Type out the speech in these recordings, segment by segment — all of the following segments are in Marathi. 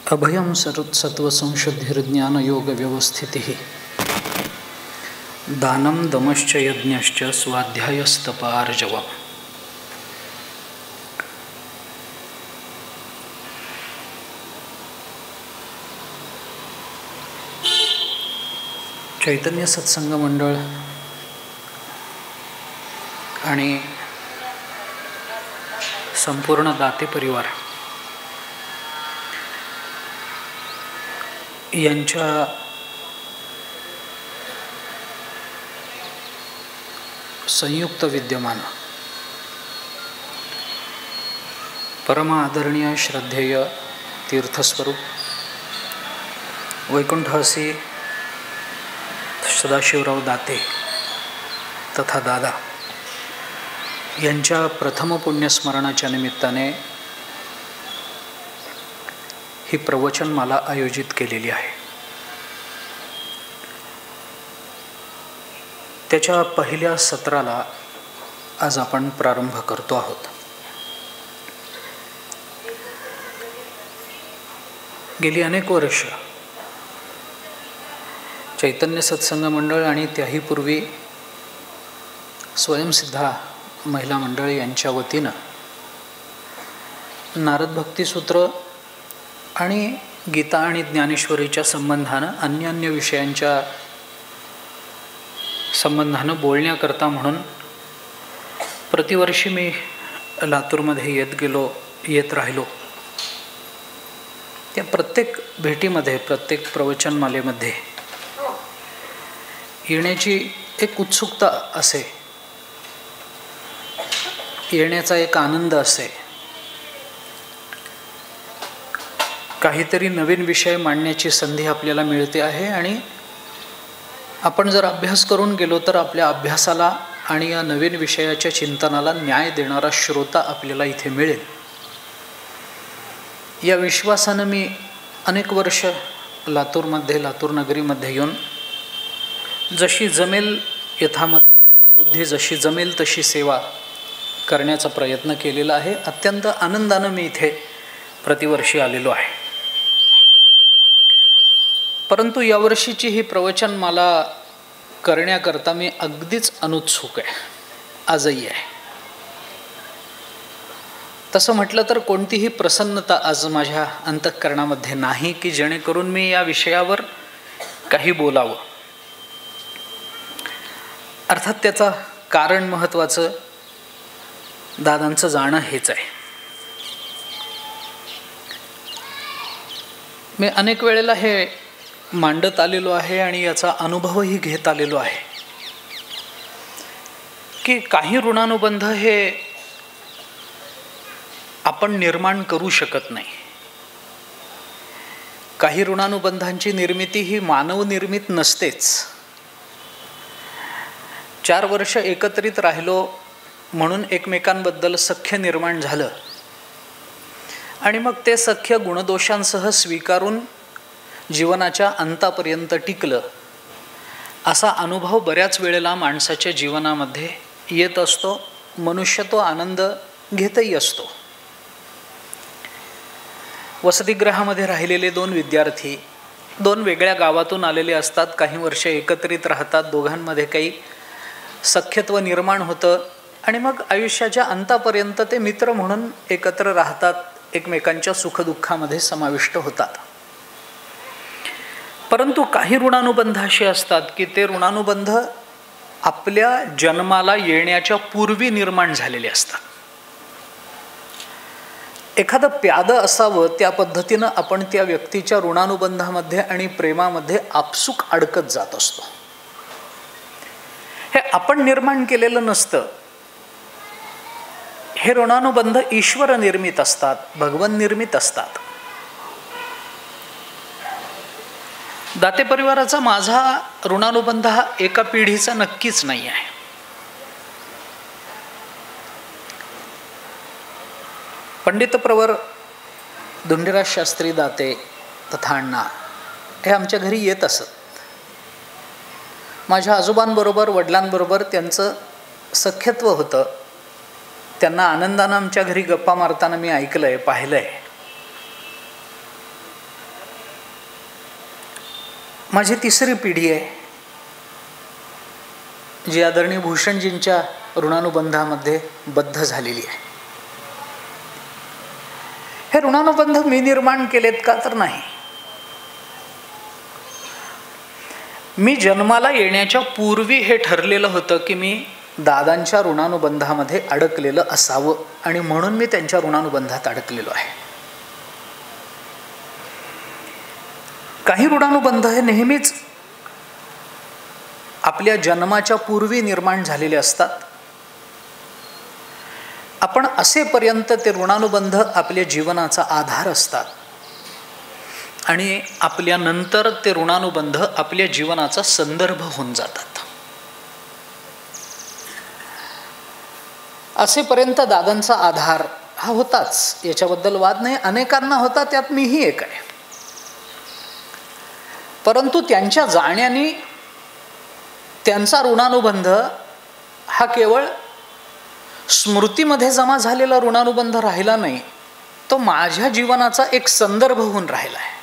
अभयं सत्त्वसंशुद्धिर्ज्ञानयोगव्यवस्थितिः दानं दमश्च यज्ञश्च स्वाध्यायस्तपार्जवम्। चैतन्य सत्संग मंडळ आणि संपूर्ण दाते परिवार यांच्या संयुक्त विद्यमान परम आदरणीय श्रद्धेय तीर्थस्वरूप वैकुंठवासी सदाशिवराव दाते तथा दादा यांच्या प्रथम पुण्यस्मरणाच्या निमित्ताने ही प्रवचनमाला आयोजित केलेली आहे। त्याच्या पहिल्या सत्राला आज आपण प्रारंभ करतो आहोत। गेली अनेक वर्ष चैतन्य सत्संग मंडळ आणि त्याही पूर्वी स्वयंसिद्धा महिला मंडळ यांच्या वतीनं नारद भक्तिसूत्र आणि गीता आणि ज्ञानेश्वरीच्या संबंधानं अन्य विषयांच्या संबंधानं बोलण्याकरता म्हणून प्रतिवर्षी मी लातूरमध्ये येत राहिलो। त्या प्रत्येक भेटीमध्ये प्रत्येक प्रवचनमालेमध्ये येण्याची एक उत्सुकता असे, येण्याचा एक आनंद असे, काहीतरी नवीन विषय मांडण्याची संधी आपल्याला मिळते आहे आणि आपण जर अभ्यास करून गेलो तर आपल्या अभ्यासाला आणि या नवीन विषयाच्या चिंतनाला न्याय देणारा श्रोता आपल्याला इथे मिळेल या विश्वासानं मी अनेक वर्ष लातूर नगरीमध्ये येऊन जशी जमेल यथामती यथाबुद्धी जशी जमेल तशी सेवा करण्याचा प्रयत्न केलेला आहे। अत्यंत आनंदानं मी इथे प्रतिवर्षी आलेलो आहे। परंतु यावर्षीची ही प्रवचनमाला करण्याकरता मी अगदीच अनुत्सुक आहे, आजही आहे। तसं म्हटलं तर कोणतीही प्रसन्नता आज माझ्या अंतःकरणामध्ये नाही की जेणेकरून मी या विषयावर काही बोलावं। अर्थात त्याचं कारण महत्त्वाचं दादांचं जाणं हेच आहे। मी अनेक वेळेला हे मांडत आलेलो आहे आणि याचा अनुभवही घेत आलेलो आहे की काही ऋणानुबंध हे आपण निर्माण करू शकत नाही। काही ऋणानुबंधांची निर्मिती ही मानव निर्मित नसतेच। 4 वर्ष एकत्रित राहिलो म्हणून एकमेकांबद्दल सख्य निर्माण झालं आणि मग ते सख्य गुणदोषांसह स्वीकारून जीवनाच्या अंतापर्यंत टिकलं असा अनुभव बऱ्याच वेळेला माणसाच्या जीवनामध्ये येत असतो। मनुष्य तो आनंद घेतही असतो। वसतिगृहामध्ये राहिलेले 2 विद्यार्थी 2 वेगळ्या गावातून आलेले असतात, काही वर्ष एकत्रित राहतात, दोघांमध्ये काही सख्यत्व निर्माण होतं आणि मग आयुष्याच्या अंतापर्यंत ते मित्र म्हणून एकत्र राहतात, एकमेकांच्या सुखदुःखामध्ये समाविष्ट होतात। परंतु काही ऋणानुबंध असे असतात की ते ऋणानुबंध आपल्या जन्माला येण्याच्या पूर्वी निर्माण झालेले असतात। एखादं प्यादं असावं त्या पद्धतीनं आपण त्या व्यक्तीच्या ऋणानुबंधामध्ये आणि प्रेमामध्ये आपसूक अडकत जात असतो। हे आपण निर्माण केलेलं नसतं। हे ऋणानुबंध ईश्वर निर्मित असतात, भगवान निर्मित असतात। दाते परिवाराचा माझा ऋणानुबंध हा एका पिढीचा नक्कीच नाही आहे। पंडित प्रवर धुंडीराज शास्त्री दाते तथा अण्णा हे आमच्या घरी येत असत। माझ्या आजोबांबरोबर वडिलांबरोबर त्यांचं सख्यत्व होतं। त्यांना आनंदानं आमच्या घरी गप्पा मारताना मी ऐकलंय, पाहिलंय। माझी तिसरी पिढी आहे जी आदरणीय भूषणजींच्या ऋणानुबंधामध्ये बद्ध झालेली आहे. हे ऋणानुबंध मी निर्माण केलेत का? तर नाही. मी जन्माला येण्याच्या पूर्वी हे ठरलेलं होतं की मी दादांच्या ऋणानुबंधामध्ये अडकलेलं असावं आणि म्हणून मी त्यांच्या ऋणानुबंधात अडकलेलो आहे. काही ऋणानुबंध हे नेहमीच आपल्या जन्माच्या पूर्वी निर्माण झालेले असतात. आपण असेपर्यंत ते ऋणानुबंध आपल्या जीवनाचा आधार असतात आणि आपल्यानंतर ते ऋणानुबंध आपल्या जीवनाचा संदर्भ होऊन जातात. असेपर्यंत दादांचा आधार हा होताच, याच्याबद्दल वाद नाही. अनेकांना होता, त्यात मीही एक आहे. परंतु त्यांच्या जाण्याने त्यांचा ऋणानुबंध हा केवळ स्मृतीमध्ये जमा झालेला ऋणानुबंध राहिला नाही, तो माझ्या जीवनाचा एक संदर्भ होऊन राहिला आहे.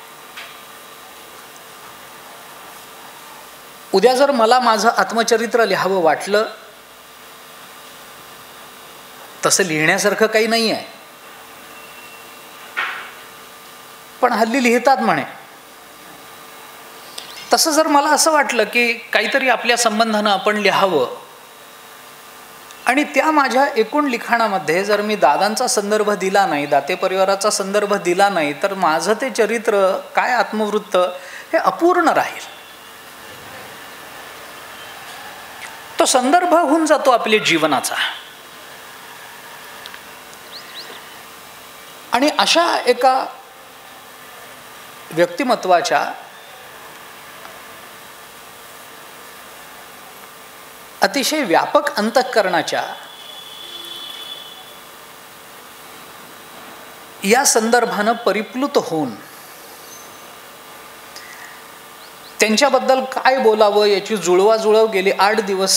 उद्या जर मला माझं आत्मचरित्र लिहावं वाटलं, तसं लिहिण्यासारखं काही नाही आहे, पण हल्ली लिहितात म्हणे. तसं जर मला असं वाटलं की काहीतरी आपल्या संबंधानं आपण लिहावं आणि त्या माझ्या एकूण लिखाणामध्ये जर मी दादांचा संदर्भ दिला नाही, दाते परिवाराचा संदर्भ दिला नाही, तर माझं ते चरित्र काय, आत्मवृत्त, हे अपूर्ण राहील. तो संदर्भ होऊन जातो आपल्या जीवनाचा. आणि अशा एका व्यक्तिमत्वाच्या अतिशय व्यापक अंतःकरणाच्या या संदर्भानं परिप्लुत होऊन त्यांच्याबद्दल काय बोलावं याची जुळवाजुळव गेली 8 दिवस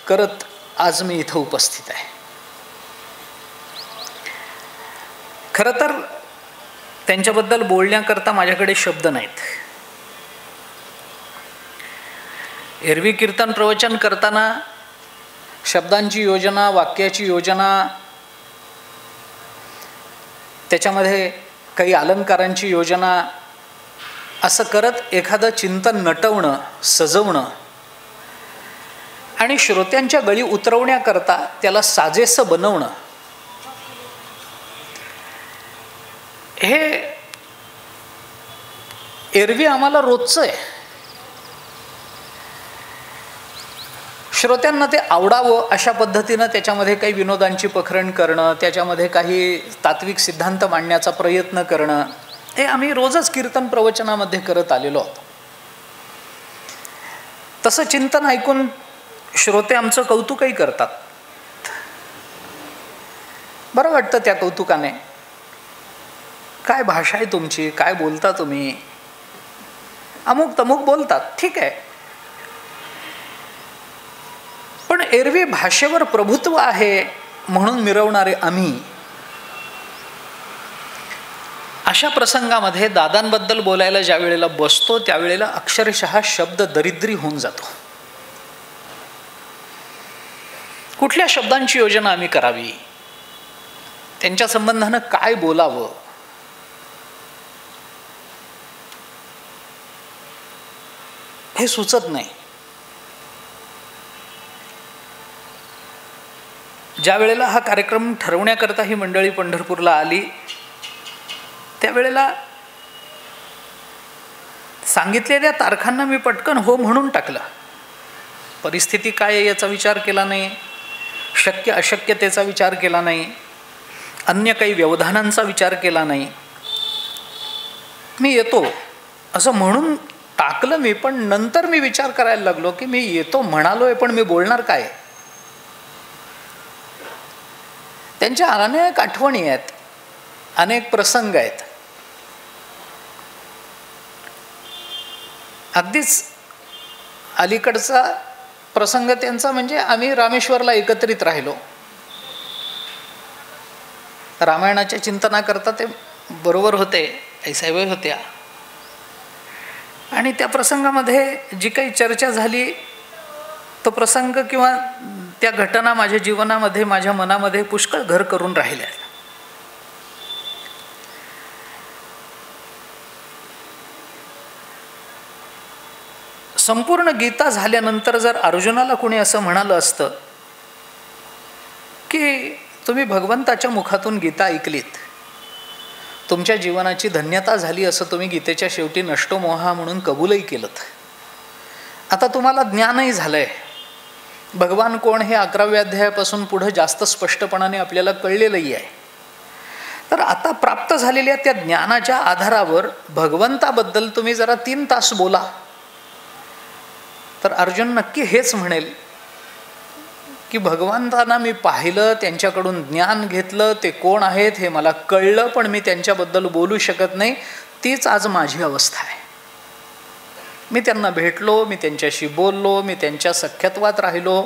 करत आज मी इथं उपस्थित आहे. खरं तर त्यांच्याबद्दल बोलण्याकरता माझ्याकडे शब्द नाहीत. एरवी कीर्तन प्रवचन करताना शब्दांची योजना, वाक्याची योजना, त्याच्यामध्ये काही अलंकारांची योजना, असं करत एखादं चिंतन नटवणं, सजवणं आणि श्रोत्यांच्या गळी उतरवण्याकरता त्याला साजेसं बनवणं, हे एरवी आम्हाला रोजचं आहे. श्रोत्यांना ते आवडावं अशा पद्धतीनं त्याच्यामध्ये काही विनोदांची पखरण करणं, त्याच्यामध्ये काही तात्विक सिद्धांत मांडण्याचा प्रयत्न करणं, हे आम्ही रोजच कीर्तन प्रवचनामध्ये करत आलेलो आहोत. तसं चिंतन ऐकून श्रोते आमचं कौतुकही करतात. बरं वाटतं त्या कौतुकाने. काय भाषा आहे तुमची, काय बोलता तुम्ही, अमुक तमुक बोलतात, ठीक आहे. पण एरवी भाषेवर प्रभुत्व आहे म्हणून मिरवणारे आम्ही अशा प्रसंगामध्ये दादांबद्दल बोलायला ज्या वेळेला बसतो त्यावेळेला अक्षरशः शब्द दरिद्री होऊन जातो. कुठल्या शब्दांची योजना आम्ही करावी, त्यांच्या संबंधानं काय बोलावं, हे सुचत नाही. ज्या वेळेला हा कार्यक्रम ठरवण्याकरता ही मंडळी पंढरपूरला आली, त्यावेळेला सांगितलेल्या तारखांना मी पटकन हो म्हणून टाकलं. परिस्थिती काय आहे याचा विचार केला नाही, शक्य अशक्यतेचा विचार केला नाही, अन्य काही व्यवधानांचा विचार केला नाही. मी येतो असं म्हणून टाकलं मी. पण नंतर मी विचार करायला लागलो की मी येतो म्हणालोय, पण मी बोलणार काय. त्यांच्या अनेक आठवणी आहेत, अनेक प्रसंग आहेत. अगदीच अलीकडचा प्रसंग त्यांचा म्हणजे आम्ही रामेश्वरला एकत्रित राहिलो. रामायणाच्या चिंतनाकरता ते बरोबर होते, आईसाहेब होत्या. आणि त्या प्रसंगामध्ये जी काही चर्चा झाली तो प्रसंग किंवा त्या घटना माझ्या जीवनामध्ये, माझ्या मनामध्ये पुष्कळ घर करून राहिल्या. संपूर्ण गीता झाल्यानंतर जर अर्जुनाला कोणी असं म्हणालं असतं की तुम्ही भगवंताच्या मुखातून गीता ऐकलीत, तुमच्या जीवनाची धन्यता झाली, असं तुम्ही गीतेच्या शेवटी नष्टो मोहा म्हणून कबूलही केलं, आता तुम्हाला ज्ञानही झालंय, भगवान कोण हे 11व्या अध्यायापासून पुढे जास्त स्पष्टपणाने आपल्याला कळलेलंही आहे, तर आता प्राप्त झालेल्या त्या ज्ञानाच्या आधारावर भगवंताबद्दल तुम्ही जरा 3 तास बोला, तर अर्जुन नक्की हेच म्हणेल की भगवंतांना मी पाहिलं, त्यांच्याकडून ज्ञान घेतलं, ते कोण आहेत हे मला कळलं, पण मी त्यांच्याबद्दल बोलू शकत नाही. तीच आज माझी अवस्था आहे. मी त्यांना भेटलो, मी त्यांच्याशी बोललो, मी त्यांच्या सख्यत्वात राहिलो,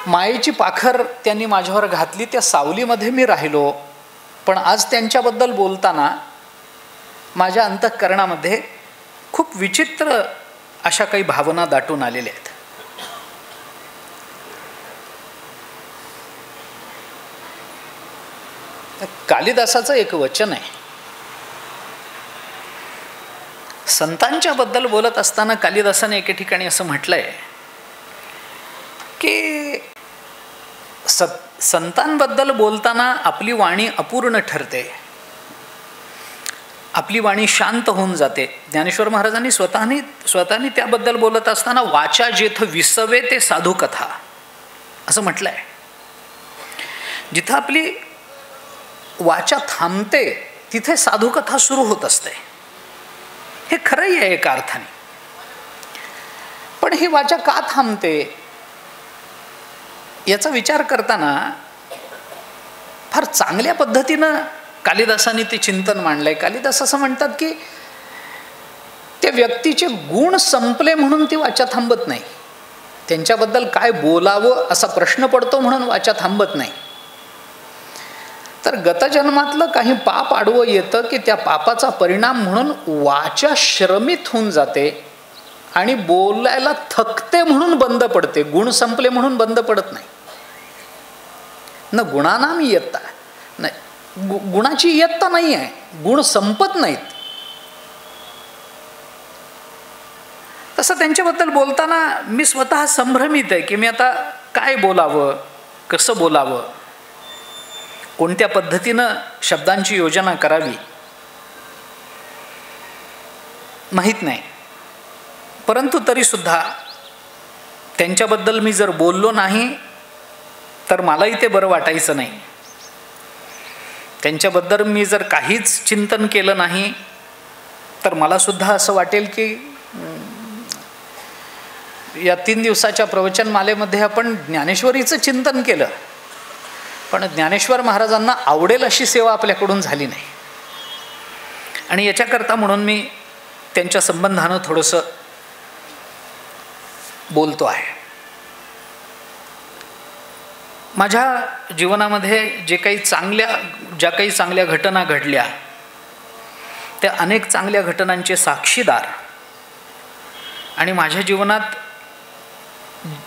मायेची पाखर त्यांनी माझ्यावर घातली, त्या सावलीमध्ये मी राहिलो, पण आज त्यांच्याबद्दल बोलताना माझ्या अंतःकरणामध्ये खूप विचित्र अशा काही भावना दाटून आलेल्या आहेत. कालिदासाचं एक वचन आहे. संतांच्या बद्दल बोलत असताना कालिदासाने एके ठिकाणी असं म्हटलंय की संतांबद्दल बोलताना आपली वाणी अपूर्ण ठरते, आपली वाणी शांत होऊन जाते. ज्ञानेश्वर महाराजांनी स्वतःनी त्याबद्दल बोलत असताना वाचा जेथ विसवे ते साधू कथा असं म्हटलंय. जिथं आपली वाचा थांबते तिथे साधुकथा सुरू होत असते. हे खरंही आहे एका अर्थाने, पण ही वाचा का थांबते याचा विचार करताना फार चांगल्या पद्धतीनं कालिदासाने ते चिंतन मांडलंय. कालिदास असं म्हणतात की त्या व्यक्तीचे गुण संपले म्हणून ती वाचा थांबत नाही, त्यांच्याबद्दल काय बोलावं असा प्रश्न पडतो म्हणून वाचा थांबत नाही. तर गतजन्मातलं काही पाप आडवं येतं की त्या पापाचा परिणाम म्हणून वाचा श्रमित होऊन जाते आणि बोलायला थकते म्हणून बंद पडते. गुण संपले म्हणून बंद पडत नाही. न गुणानाम इयत्ता नाही, गुणाची इयत्ता नाही आहे, गुण संपत नाहीत. तसं त्यांच्याबद्दल बोलताना मी स्वतः संभ्रमित आहे की मी आता काय बोलावं, कसं बोलावं, कोणत्या पद्धतीनं शब्दांची योजना करावी माहीत नाही. परंतु तरीसुद्धा त्यांच्याबद्दल मी जर बोललो नाही तर मलाही ते बरं वाटायचं नाही. त्यांच्याबद्दल मी जर काहीच चिंतन केलं नाही तर मला सुद्धा असं वाटेल की या 3 दिवसाच्या प्रवचनमालेमध्ये आपण ज्ञानेश्वरीचं चिंतन केलं, पण ज्ञानेश्वर महाराजांना आवडेल अशी सेवा आपल्याकडून झाली नाही. आणि याच्याकरता म्हणून मी त्यांच्या संबंधानं थोडंसं बोलतो आहे. माझ्या जीवनामध्ये ज्या काही चांगल्या घटना घडल्या त्या अनेक चांगल्या घटनांचे साक्षीदार आणि माझ्या जीवनात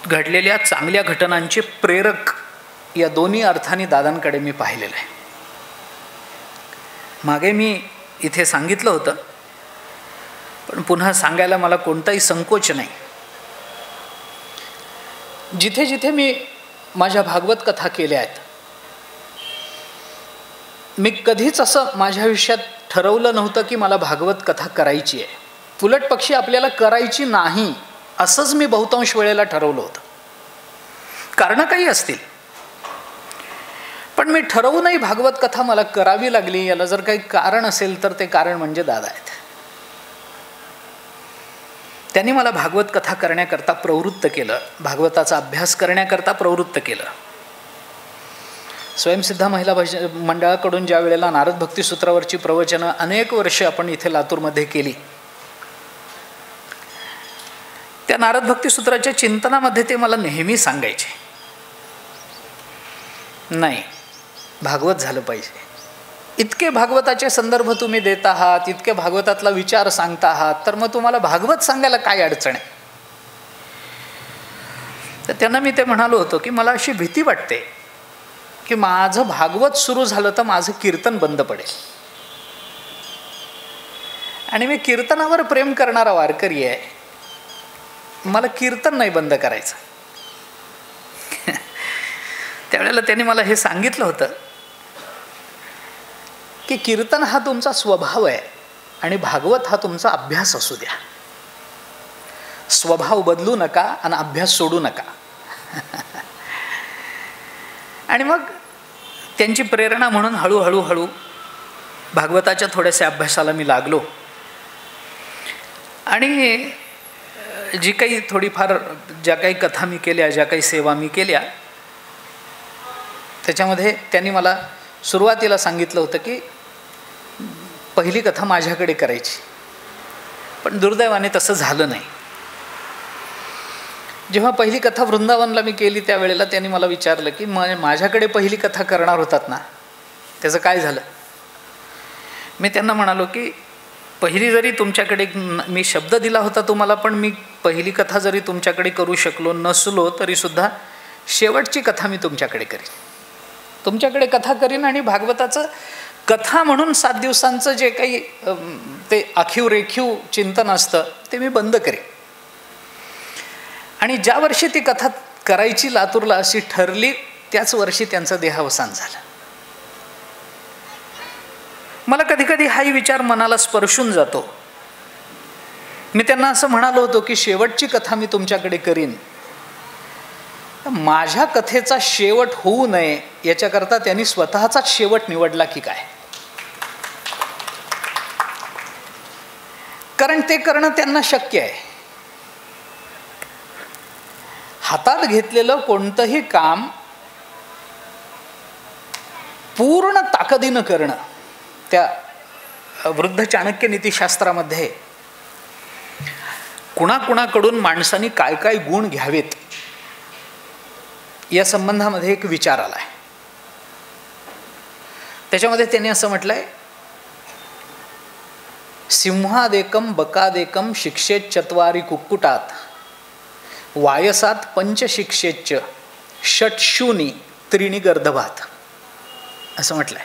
घडलेल्या चांगल्या घटनांचे प्रेरक या दोन्ही अर्थाने दादांकडे मी पाहिलेलं आहे. मागे मी इथे सांगितलं होतं, पण पुन्हा सांगायला मला कोणताही संकोच नाही. जिथे जिथे मी माझ्या भागवत कथा केल्या आहेत, मी कधीच असं माझ्या आयुष्यात ठरवलं नव्हतं की मला भागवत कथा करायची आहे. उलट पक्षी आपल्याला करायची नाही असंच मी बहुतांश वेळेला ठरवलं होतं. कारणं काही असतील, पण मी ठरवूनही भागवत कथा मला करावी लागली. याला जर काही कारण असेल तर ते कारण म्हणजे दादा आहेत. त्यांनी मला भागवत कथा करण्याकरता प्रवृत्त केलं, भागवताचा अभ्यास करण्याकरता प्रवृत्त केलं. स्वयंसिद्धा महिला मंडळाकडून ज्या वेळेला नारद भक्ती सूत्रावरची प्रवचनं अनेक वर्ष आपण इथे लातूरमध्ये केली, त्या नारद भक्ती सूत्राच्या चिंतनामध्ये ते मला नेहमी सांगायचे, नाही भागवत झालं पाहिजे. इतके भागवताचे संदर्भ तुम्ही देत आहात, इतके भागवतातला विचार सांगता आहात, तर मग तुम्हाला भागवत सांगायला काय अडचण आहे? तर त्यांना मी ते म्हणालो होतो की मला अशी भीती वाटते की माझं भागवत सुरू झालं तर माझं कीर्तन बंद पडेल. आणि मी कीर्तनावर प्रेम करणारा वारकरी आहे, मला कीर्तन नाही बंद करायचं. त्यावेळेला त्यांनी मला हे सांगितलं होतं की कीर्तन हा तुमचा स्वभाव आहे आणि भागवत हा तुमचा अभ्यास असू द्या. स्वभाव बदलू नका आणि अभ्यास सोडू नका. आणि मग त्यांची प्रेरणा म्हणून हळूहळू भागवताच्या थोड्याशा अभ्यासाला मी लागलो. आणि जी काही थोडीफार ज्या काही कथा मी केल्या, ज्या काही सेवा मी केल्या, त्याच्यामध्ये त्यांनी मला सुरुवातीला सांगितलं होतं की पहिली कथा माझ्याकडे करायची, पण दुर्दैवाने तसं झालं नाही. जेव्हा पहिली कथा वृंदावनला मी केली त्यावेळेला त्यांनी मला विचारलं की माझ्याकडे पहिली कथा करणार होतात ना, त्याचं काय झालं? मी त्यांना म्हणालो की पहिली जरी तुमच्याकडे मी शब्द दिला होता तुम्हाला, पण मी पहिली कथा जरी तुमच्याकडे करू शकलो नसलो तरीसुद्धा शेवटची कथा मी तुमच्याकडे करीन. तुमच्याकडे कथा करीन आणि भागवताचं कथा म्हणून 7 दिवसांचं जे काही ते आखीव रेखीव चिंतन असतं ते मी बंद करीन. आणि ज्या वर्षी ती कथा करायची लातूरला अशी ठरली त्याच वर्षी त्यांचं देहावसान झालं. मला कधी कधी हाही विचार मनाला स्पर्शून जातो. मी त्यांना असं म्हणालो होतो की शेवटची कथा मी तुमच्याकडे करीन, माझ्या कथेचा शेवट होऊ नये याच्याकरता त्यांनी स्वतःचाच शेवट निवडला की काय? कारण ते करणं त्यांना शक्य आहे. हातात घेतलेलं कोणतंही काम पूर्ण ताकदीनं करणं, त्या वृद्ध चाणक्य नीतिशास्त्रामध्ये कुणाकुणाकडून माणसांनी काय काय गुण घ्यावेत या संबंधामध्ये एक विचार आलाय. त्याच्यामध्ये त्यांनी असं म्हटलंय, सिंहादेकम बकादेकम शिक्षेत चत्वारी कुक्कुटात वायसात पंचशिक्षेच्च षट्शूनी त्रीणी गर्दभात, असं म्हटलंय.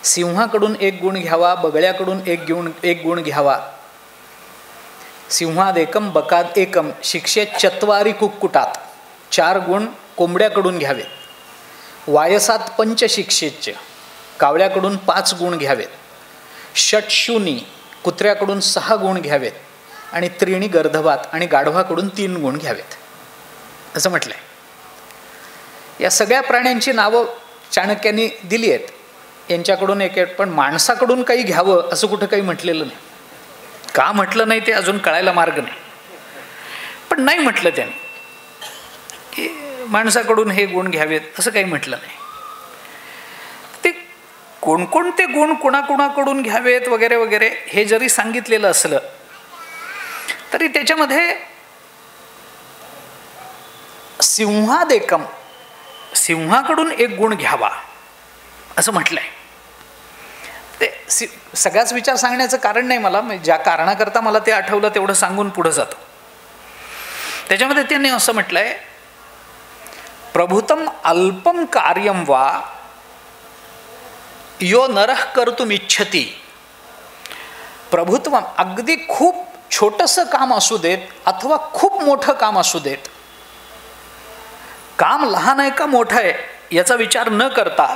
सिंहाकडून एक गुण घ्यावा, बगळ्याकडून एक गुण घ्यावा. सिंहादेकम बकाद एकम शिक्षेत चत्वारी कुक्कुटात, 4 गुण कोंबड्याकडून घ्यावेत. वायसात पंचशिक्षेच्च, कावळ्याकडून 5 गुण घ्यावेत. षट्शूनी, कुत्र्याकडून 6 गुण घ्यावेत. आणि त्रीणी गर्दभात, आणि गाढवाकडून 3 गुण घ्यावेत, असं म्हटलंय. या सगळ्या प्राण्यांची नावं चाणक्यांनी दिली आहेत. यांच्याकडून एक, पण माणसाकडून काही घ्यावं असं कुठं काही म्हटलेलं नाही. का म्हटलं नाही ते अजून कळायला मार्ग नाही, पण नाही म्हटलं त्यांनी की माणसाकडून हे गुण घ्यावेत असं काही म्हटलं नाही. ते कोणकोणते गुण कुणाकुणाकडून घ्यावेत वगैरे वगैरे हे जरी सांगितलेलं असलं तरी त्याच्यामध्ये सिंहादेकम, सिंहाकडून एक गुण घ्यावा असं म्हटलंय. ते सगळ्याच विचार सांगण्याचं कारण नाही मला, ज्या कारणाकरता मला ते आठवलं तेवढं सांगून पुढे जातो. त्याच्यामध्ये त्यांनी असं म्हटलंय, प्रभुतम अल्पम कार्यम वा यो नरः कर्तुम इच्छती. प्रभुत्व अगदी खूप छोटंसं काम असू देत अथवा खूप मोठं काम असू देत, काम लहान आहे का मोठं आहे याचा विचार न करता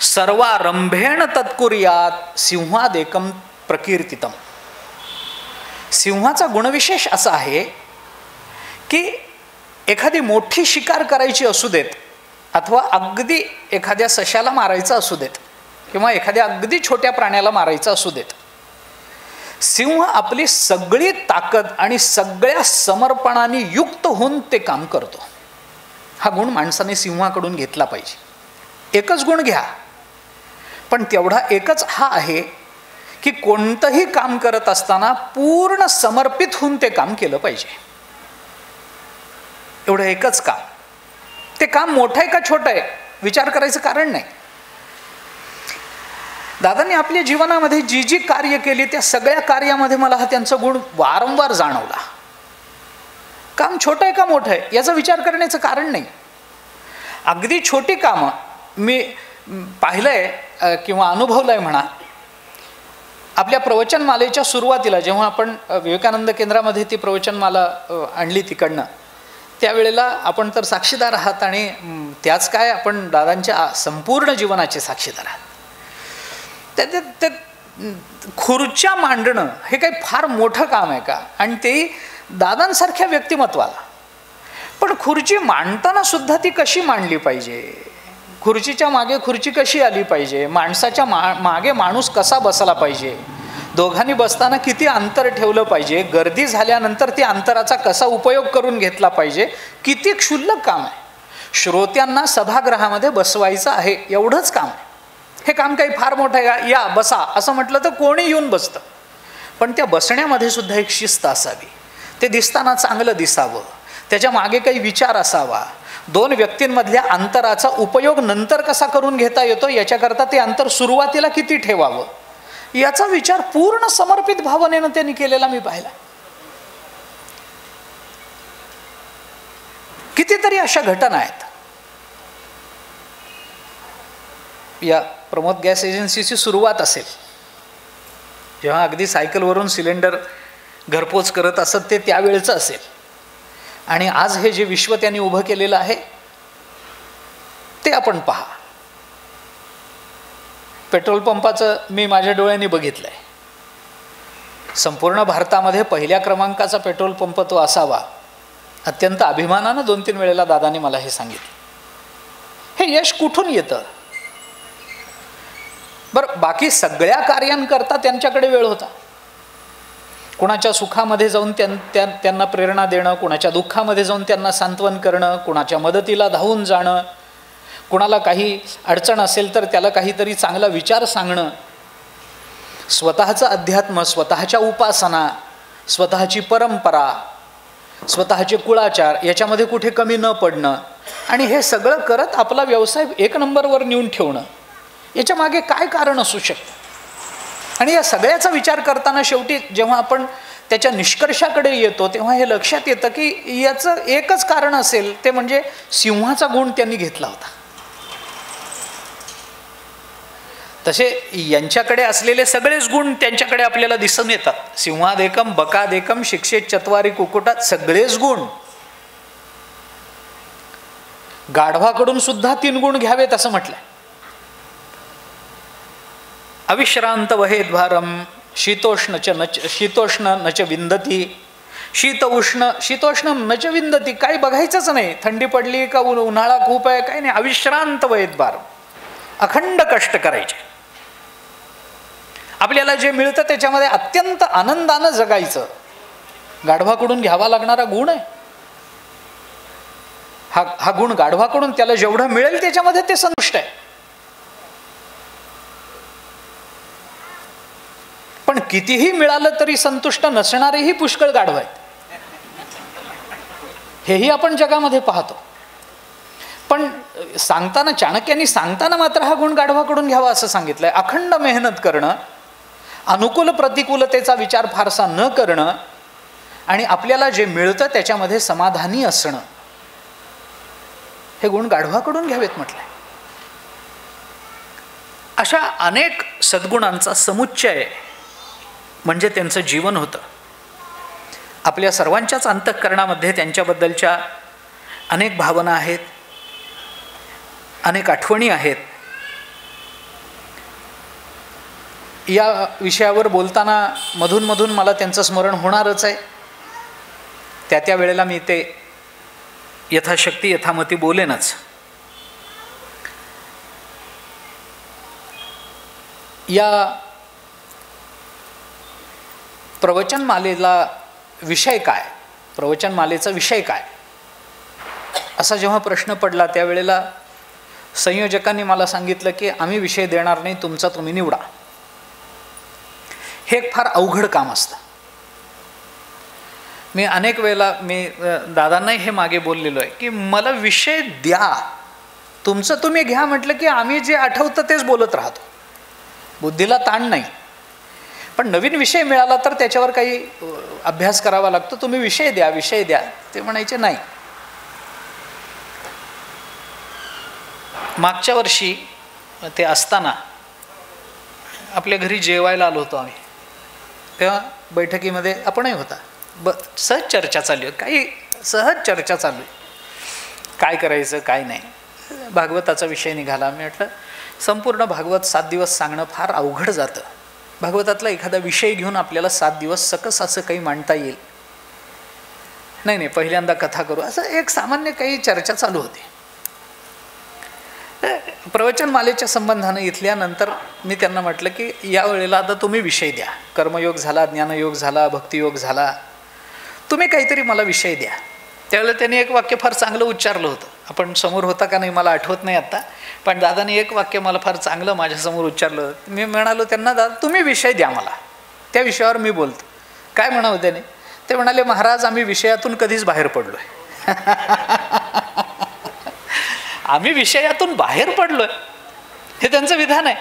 सर्वारंभेण तत्कुर्यात सिंहादेकम प्रकीर्तितम. सिंहाचा गुणविशेष असा आहे की एखादी मोठी शिकार करायची असू देत अथवा अगदी एखाद्या सशाला मारायचं असू देत किंवा एखाद्या अगदी छोट्या प्राण्याला मारायचं असू देत, सिंह आपली सगळी ताकद आणि सगळ्या समर्पणाने युक्त होऊन ते काम करतो. हा गुण माणसाने सिंहाकडून घेतला पाहिजे. एकच गुण घ्या, पण तेवढा एकच हा आहे की कोणतंही काम करत असताना पूर्ण समर्पित होऊन ते काम केलं पाहिजे. एवढं एकच काम. ते काम मोठं आहे का छोटं आहे विचार करायचं कारण नाही. दादांनी आपल्या जीवनामध्ये जी जी कार्य केली त्या सगळ्या कार्यामध्ये मला हा त्यांचा गुण वारंवार जाणवला. काम छोटं आहे का मोठं आहे याचा विचार करण्याचं कारण नाही. अगदी छोटी कामं मी पाहिलंय किंवा अनुभवलंय म्हणा. आपल्या प्रवचनमालेच्या सुरुवातीला जेव्हा आपण विवेकानंद केंद्रामध्ये ती प्रवचनमाला आणली तिकडनं, त्यावेळेला आपण तर साक्षीदार आहात आणि त्याच काय आपण दादांच्या संपूर्ण जीवनाचे साक्षीदार आहात. त्या खुर्च्या मांडणं हे काही फार मोठं काम आहे का? आणि तेही दादांसारख्या व्यक्तिमत्वाला. पण खुर्ची मांडताना सुद्धा ती कशी मांडली पाहिजे, खुर्चीच्या मागे खुर्ची कशी आली पाहिजे, माणसाच्या मागे माणूस कसा बसला पाहिजे, दोघांनी बसताना किती अंतर ठेवलं पाहिजे, गर्दी झाल्यानंतर ती अंतराचा कसा उपयोग करून घेतला पाहिजे, किती क्षुल्लक काम आहे. श्रोत्यांना सभागृहामध्ये बसवायचं आहे एवढंच काम आहे. हे काम काही फार मोठं आहे? या बसा असं म्हटलं तर कोणी येऊन बसतं. पण त्या बसण्यामध्ये सुद्धा एक शिस्त असावी. ते दिसताना चांगलं दिसावं, त्याच्या मागे काही विचार असावा. दोन व्यक्तींमधल्या अंतराचा उपयोग नंतर कसा करून घेता येतो याच्याकरता ते अंतर सुरुवातीला किती ठेवावं याचा विचार पूर्ण समर्पित भावनेनं त्यांनी केलेला मी पाहिला. कितीतरी अशा घटना आहेत. या प्रमोद गॅस एजन्सीची सुरुवात असेल, जेव्हा अगदी सायकलवरून सिलेंडर घरपोच करत असत ते त्यावेळेचं असेल. आणि आज हे जे विश्व त्यांनी उभं केलेलं आहे ते आपण पहा. पेट्रोल पंपाचं मी माझ्या डोळ्यांनी बघितलं आहे. संपूर्ण भारतामध्ये पहिल्या क्रमांकाचा पेट्रोल पंप तो असावा, अत्यंत अभिमानानं 2-3 वेळेला दादांनी मला हे सांगितलं. हे यश कुठून येतं? बरं, बाकी सगळ्या कार्यांकरता त्यांच्याकडे वेळ होता. कुणाच्या सुखामध्ये जाऊन त्यांना प्रेरणा देणं, कुणाच्या दुःखामध्ये जाऊन त्यांना सांत्वन करणं, कुणाच्या मदतीला धावून जाणं, कुणाला काही अडचण असेल तर त्याला काहीतरी चांगला विचार सांगणं, स्वतःचं अध्यात्म, स्वतःच्या उपासना, स्वतःची परंपरा, स्वतःचे कुळाचार याच्यामध्ये कुठे कमी न पडणं आणि हे सगळं करत आपला व्यवसाय 1 नंबरवर नेऊन ठेवणं, याच्या मागे काय कारण असू शकतं? आणि या सगळ्याचा विचार करताना शेवटी जेव्हा आपण त्याच्या निष्कर्षाकडे येतो तेव्हा हे लक्षात येतं की याचं एकच कारण असेल, ते म्हणजे सिंहाचा गुण त्यांनी घेतला होता. तसे यांच्याकडे असलेले सगळेच गुण त्यांच्याकडे आपल्याला दिसून येतात. सिंहादेकम बकादेकम शिक्षेत चत्वारी कुकुटात सगळेच गुण. गाढवाकडून सुद्धा 3 गुण घ्यावेत असं म्हटलंय. अविश्रांत वहेद भारम शीतोष्ण न च विंदती. शीतोष्ण न च विंदती, काही बघायचंच नाही. थंडी पडली का उन्हाळा खूप आहे काही नाही. अविश्रांत वहेद भारम, अखंड कष्ट करायचे. आपल्याला जे मिळतं त्याच्यामध्ये अत्यंत आनंदानं जगायचं. गाढवाकडून घ्यावा लागणारा गुण आहे हा गुण. गाढवाकडून त्याला जेवढं मिळेल त्याच्यामध्ये ते संतुष्ट आहे. पण कितीही मिळालं तरी संतुष्ट नसणारेही पुष्कळ गाढव आहेत, हेही आपण जगामध्ये पाहतो. पण सांगताना, चाणक्यांनी सांगताना मात्र हा गुण गाढवाकडून घ्यावा असं सांगितलंय. अखंड मेहनत करणं, अनुकूल प्रतिकूलतेचा विचार फारसा न करणं आणि आपल्याला जे मिळतं त्याच्यामध्ये समाधानी असणं, हे गुण गाढवाकडून घ्यावेत म्हटलंय. अशा अनेक सद्गुणांचा समुच्चय म्हणजे त्यांचं जीवन होतं. आपल्या सर्वांच्याच अंतःकरणामध्ये त्यांच्याबद्दलच्या अनेक भावना आहेत, अनेक आठवणी आहेत. या विषयावर बोलताना मधून मधून मला त्यांचं स्मरण होणारच आहे. त्या वेळेला मी ते यथाशक्ती यथामती बोलेनच. या प्रवचनमालेला विषय काय, प्रवचनमालेचा विषय काय असा जेव्हा प्रश्न पडला त्यावेळेला संयोजकांनी मला सांगितलं की आम्ही विषय देणार नाही, तुमचा तुम्ही निवडा. हे एक फार अवघड काम असतं. मी अनेक वेळेला दादांनाही हे मागे बोललेलो आहे की मला विषय द्या, तुमचं तुम्ही घ्या म्हटलं की आम्ही जे आठवतं तेच बोलत राहतो. बुद्धीला ताण नाही, पण नवीन विषय मिळाला तर त्याच्यावर काही अभ्यास करावा लागतो. तुम्ही विषय द्या. ते म्हणायचे नाही. मागच्या वर्षी ते असताना आपल्या घरी जेवायला आलो होतो आम्ही. तेव्हा बैठकीमध्ये आपणही होता. सहज चर्चा चालू आहे, काय करायचं काय नाही. भागवताचा विषय निघाला. मी म्हटलं संपूर्ण भागवत 7 दिवस सांगणं फार अवघड जातं. भागवतातला एखादा विषय घेऊन आपल्याला 7 दिवस सकस असं काही मांडता येईल? नाही, पहिल्यांदा कथा करू, असं एक सामान्य काही चर्चा चालू होती. प्रवचनमालेच्या संबंधानं इथल्यानंतर मी त्यांना म्हटलं की या वेळेला आता तुम्ही विषय द्या. कर्मयोग झाला, ज्ञानयोग झाला, भक्तियोग झाला, तुम्ही काहीतरी मला विषय द्या. त्यावेळेला त्यांनी एक वाक्य फार चांगलं उच्चारलं होतं. आपण समोर होता का नाही मला आठवत नाही आत्ता, पण दादाने एक वाक्य मला फार चांगलं माझ्यासमोर उच्चारलं. मी म्हणालो त्यांना, दादा तुम्ही विषय द्या मला, त्या विषयावर मी बोलतो. काय म्हणावं त्याने? ते म्हणाले, महाराज आम्ही विषयातून कधीच बाहेर पडलोय. आम्ही विषयातून बाहेर पडलोय, हे त्यांचं विधान आहे.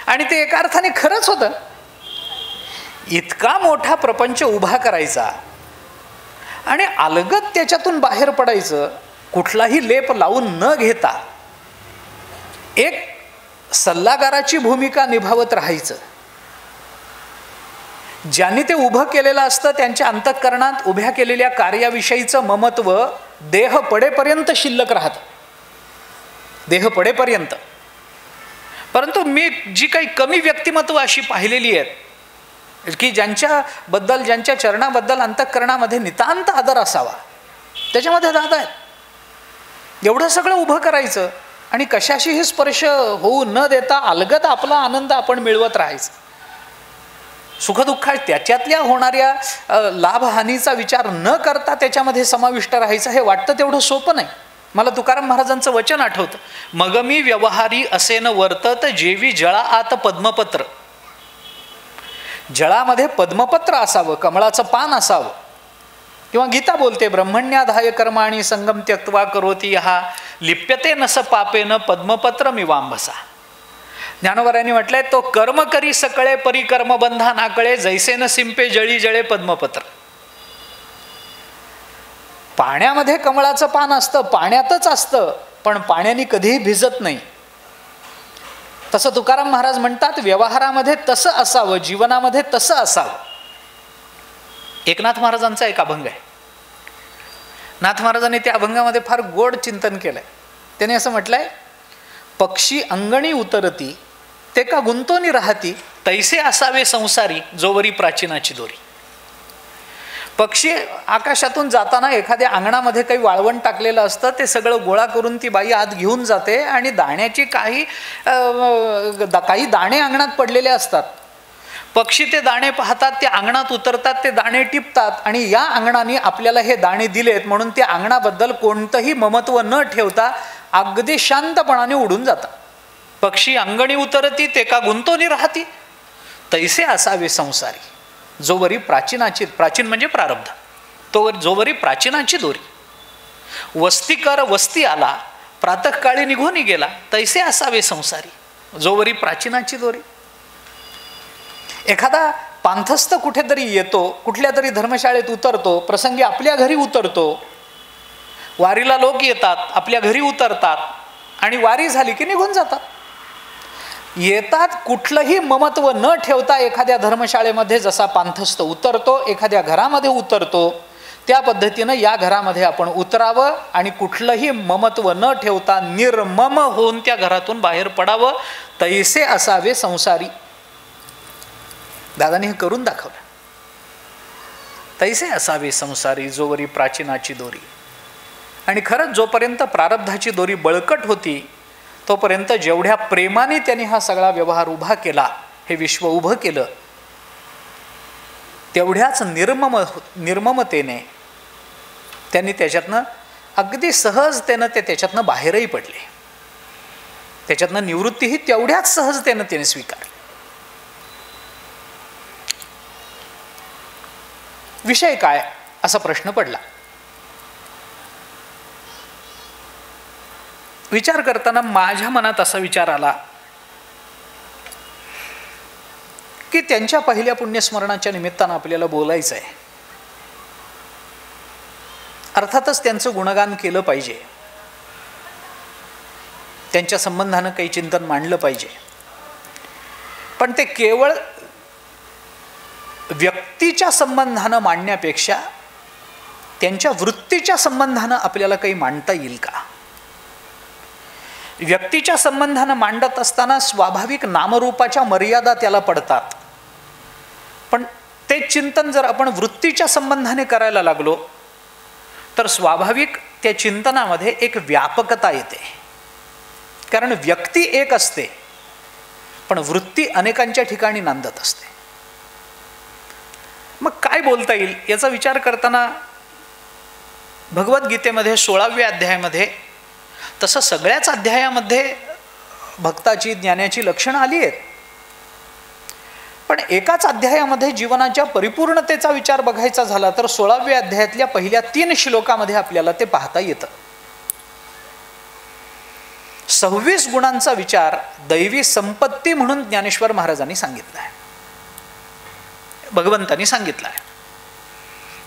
आणि ते एका अर्थाने खरंच होतं. इतका मोठा प्रपंच उभा करायचा आणि अलगद त्याच्यातून बाहेर पडायचं, कुठलाही लेप लावून न घेता एक सल्लागाराची भूमिका निभावत राहायचं. ज्यांनी ते उभं केलेलं असतं त्यांच्या अंतःकरणात उभ्या केलेल्या कार्याविषयीचं ममत्व देह पडेपर्यंत शिल्लक राहतं, देह पडेपर्यंत. परंतु मी जी काही कमी व्यक्तिमत्व अशी पाहिलेली आहेत की ज्यांच्याबद्दल, ज्यांच्या चरणाबद्दल अंतःकरणामध्ये नितांत आदर असावा, त्याच्यामध्ये दादा आहेत. एवढं सगळं उभं करायचं आणि कशाशीही स्पर्श होऊ न देता अलगद आपला आनंद आपण मिळवत राहायचं. सुखदुःख त्याच्यातल्या होणाऱ्या लाभहानीचा विचार न करता त्याच्यामध्ये समाविष्ट राहायचं, हे वाटतं तेवढं सोपं नाही. मला तुकाराम महाराजांचं वचन आठवतं, मग मी व्यवहारी असे न वर्तत, जेवी जळा आत पद्मपत्र. जळामध्ये पद्मपत्र असावं, कमळाचं पान असावं. किंवा गीता बोलते, ब्रह्मण्याधाय कर्माणि संगम त्यक्त्वा करोति हा लिप्यते नस पापेन पद्मपत्र मिवांभसा. ज्ञानोबरायांनी म्हटलंय, तो कर्म करी सकळे परिकर्म बंधा नाकळे, जैसे न सिंपे जळी जळे पद्मपत्र. पाण्यामध्ये कमळाचं पान असतं, पाण्यातच असतं, पण पाण्याने कधीही भिजत नाही. तसं तुकाराम महाराज म्हणतात, व्यवहारामध्ये तसं असावं, जीवनामध्ये तसं असावं. एकनाथ महाराजांचा एक अभंग आहे. नाथ महाराजांनी त्या अभंगामध्ये फार गोड चिंतन केलंय. त्याने असं म्हटलंय, पक्षी अंगणी उतरती ते का गुंतोनी राहती, तैसे असावे संसारी जोवरी प्राचीनाची दोरी. पक्षी आकाशातून जाताना एखाद्या अंगणामध्ये काही वाळवण टाकलेलं असतं, ते सगळं गोळा करून ती बाई आत घेऊन जाते आणि दाण्याची काही दाणे अंगणात पडलेले असतात. पक्षी ते दाणे पाहतात, ते अंगणात उतरतात, ते दाणे टिपतात आणि या अंगणाने आपल्याला हे दाणे दिलेत म्हणून त्या अंगणाबद्दल कोणतंही ममत्व न ठेवता अगदी शांतपणाने उडून जातात. पक्षी अंगणी उतरती ते का गुंतोनी राहती, तैसे असावे संसारी जोवरी प्राचीनाची, प्राचीन म्हणजे प्रारब्ध, तोवर जोवरी प्राचीनाची दोरी. वस्ती कर वस्ती आला, प्रातःकाळी निघून गेला, तैसे असावे संसारी जोवरी प्राचीनाची दोरी. एखादा पांथस्थ कुठेतरी येतो, कुठल्या तरी धर्मशाळेत उतरतो, प्रसंगी आपल्या घरी उतरतो. वारीला लोक येतात, आपल्या घरी उतरतात आणि वारी झाली की निघून जातात. येतात, कुठलंही ममत्व न ठेवता एखाद्या धर्मशाळेमध्ये जसा पांथस्थ उतरतो, एखाद्या घरामध्ये उतरतो, त्या पद्धतीनं या घरामध्ये आपण उतरावं आणि कुठलंही ममत्व न ठेवता निर्मम होऊन त्या घरातून बाहेर पडावं. तैसे असावे संसारी. दादाने हे करून दाखवलं. तैसे असावे संसारी जोवरी प्राचीनाची दोरी. आणि खरंच जोपर्यंत प्रारब्धाची दोरी बळकट होती तोपर्यंत जेवढ्या प्रेमाने त्यांनी हा सगळा व्यवहार उभा केला, हे विश्व उभं केलं, तेवढ्याच निर्ममतेने त्यांनी त्याच्यातनं अगदी सहजतेनं त्याच्यातनं बाहेरही पडले. त्याच्यातनं निवृत्तीही तेवढ्याच सहजतेनं त्याने स्वीकारली. विषय काय असा प्रश्न पडला. विचार करताना माझ्या मनात असा विचार आला की त्यांच्या पहिल्या पुण्यस्मरणाच्या निमित्तानं आपल्याला बोलायचं आहे. अर्थातच त्यांचं गुणगान केलं पाहिजे, त्यांच्या संबंधानं काही चिंतन मांडलं पाहिजे. पण ते केवळ व्यक्तीच्या संबंधानं मांडण्यापेक्षा त्यांच्या वृत्तीच्या संबंधानं आपल्याला काही मांडता येईल का? व्यक्तीच्या संबंधानं मांडत असताना स्वाभाविक नामरूपाच्या मर्यादा त्याला पडतात. पण ते चिंतन जर आपण वृत्तीच्या संबंधाने करायला लागलो तर स्वाभाविक त्या चिंतनामध्ये एक व्यापकता येते. कारण व्यक्ती एक असते पण वृत्ती अनेकांच्या ठिकाणी नांदत असते. मग काय बोलता येईल याचा विचार करताना भगवद्गीतेमध्ये 16व्या अध्यायामध्ये, तसं सगळ्याच अध्यायामध्ये भक्ताची ज्ञानाची लक्षणं आली आहेत, पण एकाच अध्यायामध्ये जीवनाच्या परिपूर्णतेचा विचार बघायचा झाला तर 16व्या अध्यायातल्या पहिल्या 3 श्लोकामध्ये आपल्याला ते पाहता येतं. 26 गुणांचा विचार दैवी संपत्ती म्हणून ज्ञानेश्वर महाराजांनी सांगितला आहे, भगवंतांनी सांगितलं आहे.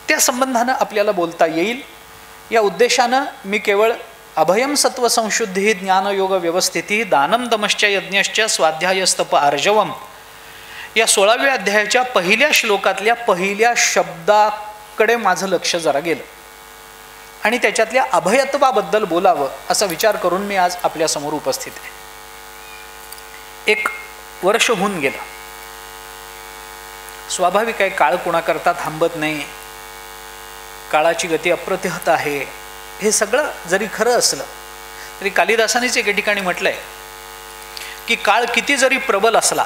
त्या संबंधानं आपल्याला बोलता येईल या उद्देशानं मी केवळ अभयम सत्व संशुद्धी ज्ञानयोग व्यवस्थिती दानम दमश्च यज्ञश्च स्वाध्यायस्तप आर्जवम या 16व्या अध्यायाच्या पहिल्या श्लोकातल्या पहिल्या शब्दाकडे माझं लक्ष जरा गेलं आणि त्याच्यातल्या अभयत्वाबद्दल बोलावं असा विचार करून मी आज आपल्यासमोर उपस्थित आहे. 1 वर्ष होऊन गेलं. स्वाभाविक आहे, काळ कोणाकरता थांबत नाही, काळाची गती अप्रतिहत आहे. हे सगळं जरी खरं असलं तरी कालिदासानेच एके ठिकाणी म्हटलंय की काळ किती जरी प्रबल असला,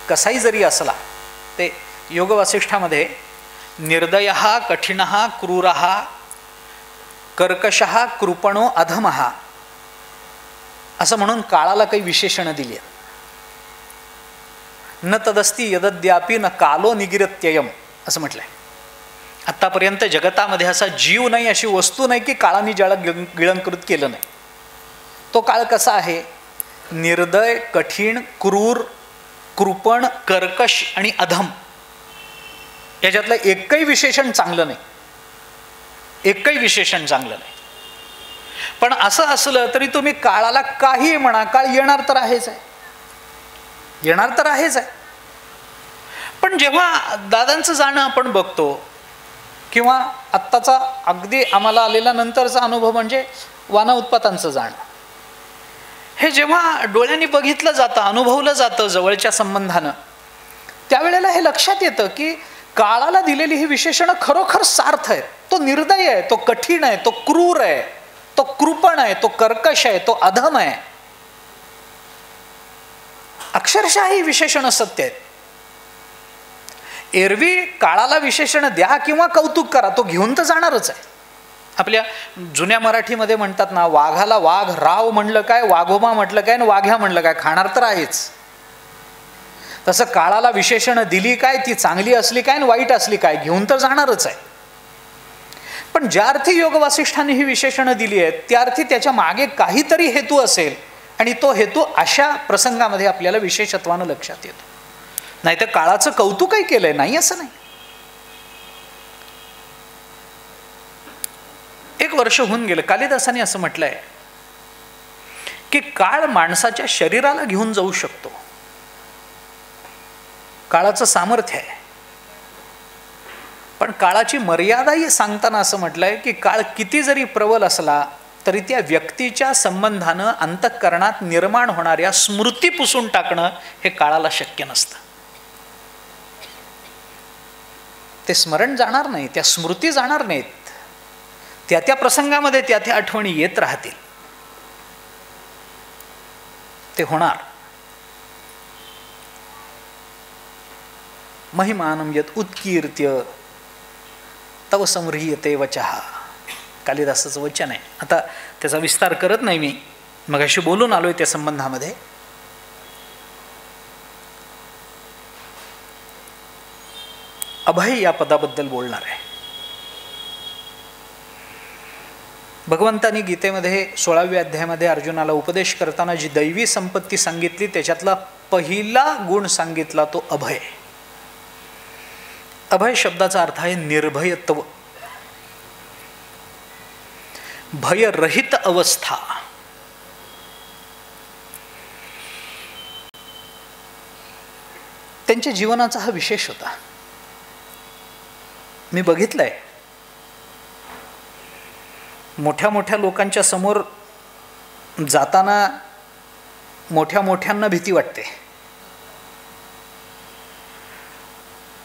कसाही जरी असला, ते योग वासिष्ठामध्ये निर्दयः कठिणः क्रूरः कर्कशः कृपणो अधमः असं म्हणून काळाला काही विशेषणं दिली आहेत. न तदस्ति यदद्यापि न कालो निगिरत्ययम असं म्हटलंय. आत्तापर्यंत जगतामध्ये असा जीव नाही, अशी वस्तू नाही की काळाने ज्याला गिळंकृत केलं नाही. तो काळ कसा आहे? निर्दय, कठीण, क्रूर, कृपण, कर्कश आणि अधम याच्यातलं एकही विशेषण चांगलं नाही, एकही विशेषण चांगलं नाही. पण असं असलं तरी तुम्ही काळाला काही म्हणा, काळ येणार तर आहेच आहे, येणार तर आहेच आहे. पण जेव्हा दादांचं जाणं आपण बघतो किंवा आत्ताचा अगदी आम्हाला आलेला नंतरचा अनुभव म्हणजे वाना उत्पातांचं जाणं, हे जेव्हा डोळ्यांनी बघितलं जातं, अनुभवलं जातं जवळच्या संबंधानं, त्यावेळेला हे लक्षात येतं की काळाला दिलेली ही विशेषणं खरोखर सार्थ आहेत. तो निर्दय आहे, तो कठीण आहे, तो क्रूर आहे, तो कृपण आहे, तो कर्कश आहे, तो अधम आहे. अक्षरशः ही विशेषणं सत्य आहेत. एरवी काळाला विशेषण द्या किंवा कौतुक करा, तो घेऊन तर जाणारच आहे. आपल्या जुन्या मराठीमध्ये म्हणतात ना, वाघाला वाघ राव म्हणलं काय, वाघोबा म्हटलं काय आणि वाघ्या म्हणलं काय, खाणार तर आहेच. तसं काळाला विशेषणं दिली काय, ती चांगली असली काय आणि वाईट असली काय, घेऊन तर जाणारच आहे. पण ज्या अर्थी योग वासिष्ठांनी ही विशेषणं दिली आहेत त्या अर्थी त्याच्या मागे काहीतरी हेतू असेल आणि तो हेतू अशा प्रसंगामध्ये आपल्याला विशेषत्वानं लक्षात येतो. नाही तर काळाचं कौतुकही केलंय नाही असं नाही. 1 वर्ष होऊन गेलं. कालिदासाने असं म्हटलंय की काळ माणसाच्या शरीराला घेऊन जाऊ शकतो, काळाचं सामर्थ्य आहे. पण काळाची मर्यादाही सांगताना असं म्हटलंय की काळ किती जरी प्रबल असला तरी त्या व्यक्तीच्या संबंधानं अंतःकरणात निर्माण होणाऱ्या स्मृती पुसून टाकणं हे काळाला शक्य नसतं. ते स्मरण जाणार नाही, त्या स्मृती जाणार नाहीत, त्या त्या प्रसंगामध्ये त्या त्या आठवणी येत राहतील. ते होणार. महिमानं यत् उत्कीर्त्य तव संह्रियते वचः, कालिदासाचं वचन आहे. आता त्याचा विस्तार करत नाही मी, मगाशी बोलून आलोय त्या संबंधामध्ये. अभय या पदाबद्दल बोलणार आहे. भगवंतांनी गीतेमध्ये 16व्या अध्यायामध्ये अर्जुनाला उपदेश करताना जी दैवी संपत्ती सांगितली त्याच्यातला पहिला गुण सांगितला तो अभय. अभय शब्दाचा अर्थ आहे निर्भयत्व, भयरहित अवस्था. त्यांच्या जीवनाचा हा विशेष होता. मी बघितलंय, मोठ्या मोठ्या लोकांच्या समोर जाताना मोठ्या मोठ्यांना भीती वाटते,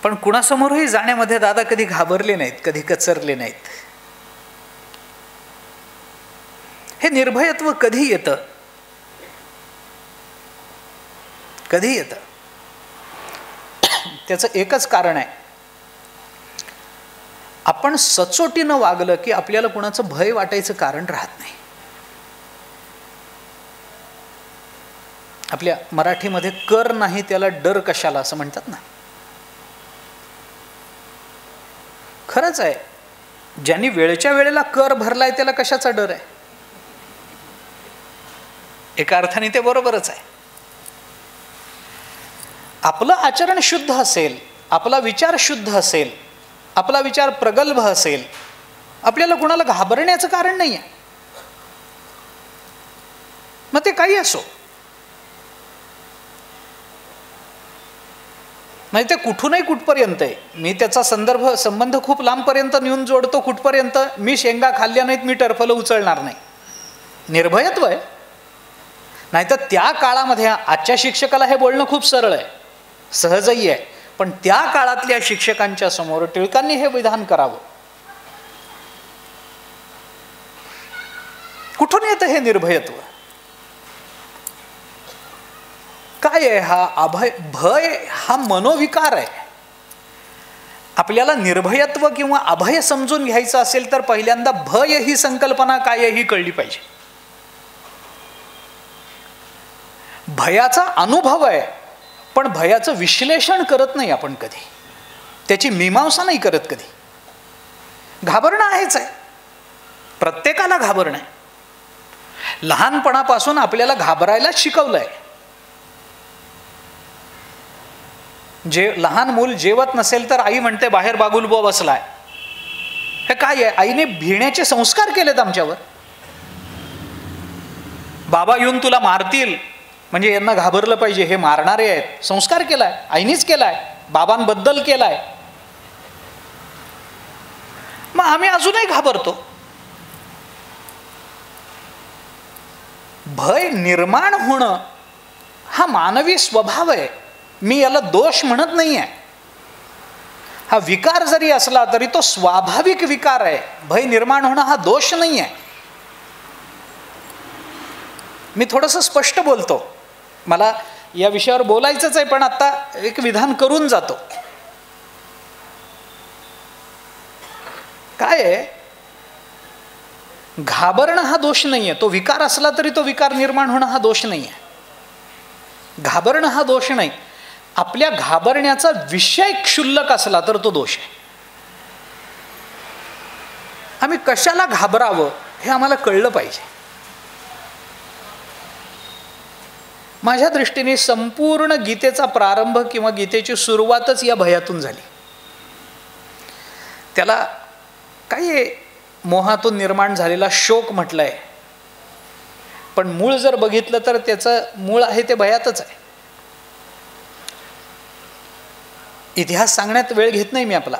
पण कुणासमोरही जाण्यामध्ये दादा कधी घाबरले नाहीत, कधी कचरले नाहीत. हे निर्भयत्व कधी येतं? कधी येतं? त्याचं एकच कारण आहे, आपण सचोटीनं वागलं की आपल्याला कुणाचं भय वाटायचं कारण राहत नाही. आपल्या मराठीमध्ये कर नाही त्याला डर कशाला असं म्हणतात ना. खरंच आहे, ज्यांनी वेळच्या वेळेला कर भरलाय त्याला कशाचा डर आहे? एका अर्थाने ते बरोबरच आहे. आपलं आचरण शुद्ध असेल, आपला विचार शुद्ध असेल, आपला विचार प्रगल्भ असेल, आपल्याला कुणाला घाबरण्याचं कारण नाही आहे. मग ते काही असो, म्हणजे ते कुठूनही कुठपर्यंत आहे. मी त्याचा संबंध खूप लांबपर्यंत नेऊन जोडतो. कुठपर्यंत? मी शेंगा खाल्ल्या नाहीत, मी टरफलं उचलणार नाही. निर्भयत्व आहे. नाहीतर त्या काळामध्ये, आजच्या शिक्षकाला हे बोलणं खूप सरळ आहे, सहजही आहे, पण त्या काळातल्या शिक्षकांच्या समोर टिळकांनी हे विधान करावं. कुठून येतं हे निर्भयत्व? काय आहे हा अभय? भय हा मनोविकार आहे. आपल्याला निर्भयत्व किंवा अभय समजून घ्यायचं असेल तर पहिल्यांदा भय ही संकल्पना काय ही कळली पाहिजे. भयाचा अनुभव आहे, पण भयाचं विश्लेषण करत नाही आपण कधी, त्याची मीमांसा नाही करत कधी. घाबरणं आहेच आहे, प्रत्येकाला घाबरणं आहे. लहानपणापासून आपल्याला घाबरायलाच शिकवलंय. जे लहान मूल जेवत नसेल तर आई म्हणते बाहेर बागुलबो बसलाय. हे काय आहे? आईने भिण्याचे संस्कार केलेत आमच्यावर. बाबा येऊन तुला मारतील म्हणजे यांना घाबरलं पाहिजे, हे मारणारे आहेत. संस्कार केलाय, आईनीच केलाय, बाबांबद्दल केलाय. मग आम्ही अजूनही घाबरतो. भय निर्माण होणं हा मानवी स्वभाव आहे. मी याला दोष म्हणत नाही आहे. हा विकार जरी असला तरी तो स्वाभाविक विकार आहे. भय निर्माण होणं हा दोष नाही आहे. मी थोडंसं स्पष्ट बोलतो, मला या विषयावर बोलायचंच आहे, पण आता एक विधान करून जातो. काय आहे, घाबरणं हा दोष नाही आहे. तो विकार असला तरी तो विकार निर्माण होणं हा दोष नाही आहे. घाबरणं हा दोष नाही. आपल्या घाबरण्याचा विषय क्षुल्लक असला तर तो दोष आहे. आम्ही कशाला घाबरावं हे आम्हाला कळलं पाहिजे. माझ्या दृष्टीने संपूर्ण गीतेचा प्रारंभ किंवा गीतेची सुरुवातच या भयातून झाली. त्याला काही मोहातून निर्माण झालेला शोक म्हटलंय, पण मूळ जर बघितलं तर त्याचं मूळ आहे ते भयातच आहे. इतिहास सांगण्यात वेळ घेत नाही मी आपला.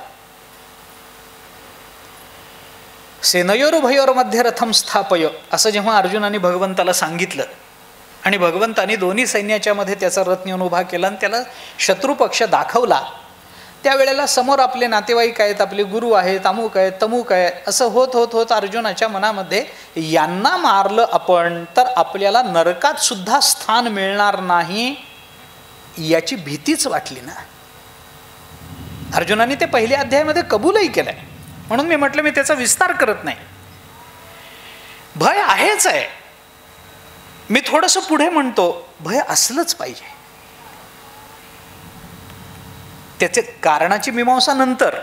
सेनयोरुभयोर मध्ये रथम स्थापय असं जेव्हा अर्जुनाने भगवंताला सांगितलं आणि भगवंताने दोन्ही सैन्याच्या मध्ये त्याचा रथ नेऊन उभा केला आणि त्याला शत्रुपक्ष दाखवला, त्यावेळेला समोर आपले नातेवाईक आहेत, आपले गुरु आहेत, अमुक आहेत, तमुक आहे, असं होत होत होत अर्जुनाच्या मनामध्ये यांना मारलं आपण तर आपल्याला नरकात सुद्धा स्थान मिळणार नाही याची भीतीच वाटली ना. अर्जुनाने ते पहिल्या अध्यायामध्ये कबूलही केलंय, म्हणून मी म्हटलं मी त्याचा विस्तार करत नाही. भय आहेच आहे. मी थोडंसं पुढे म्हणतो, भय असलंच पाहिजे. त्याचे कारणाची मीमांसा नंतर,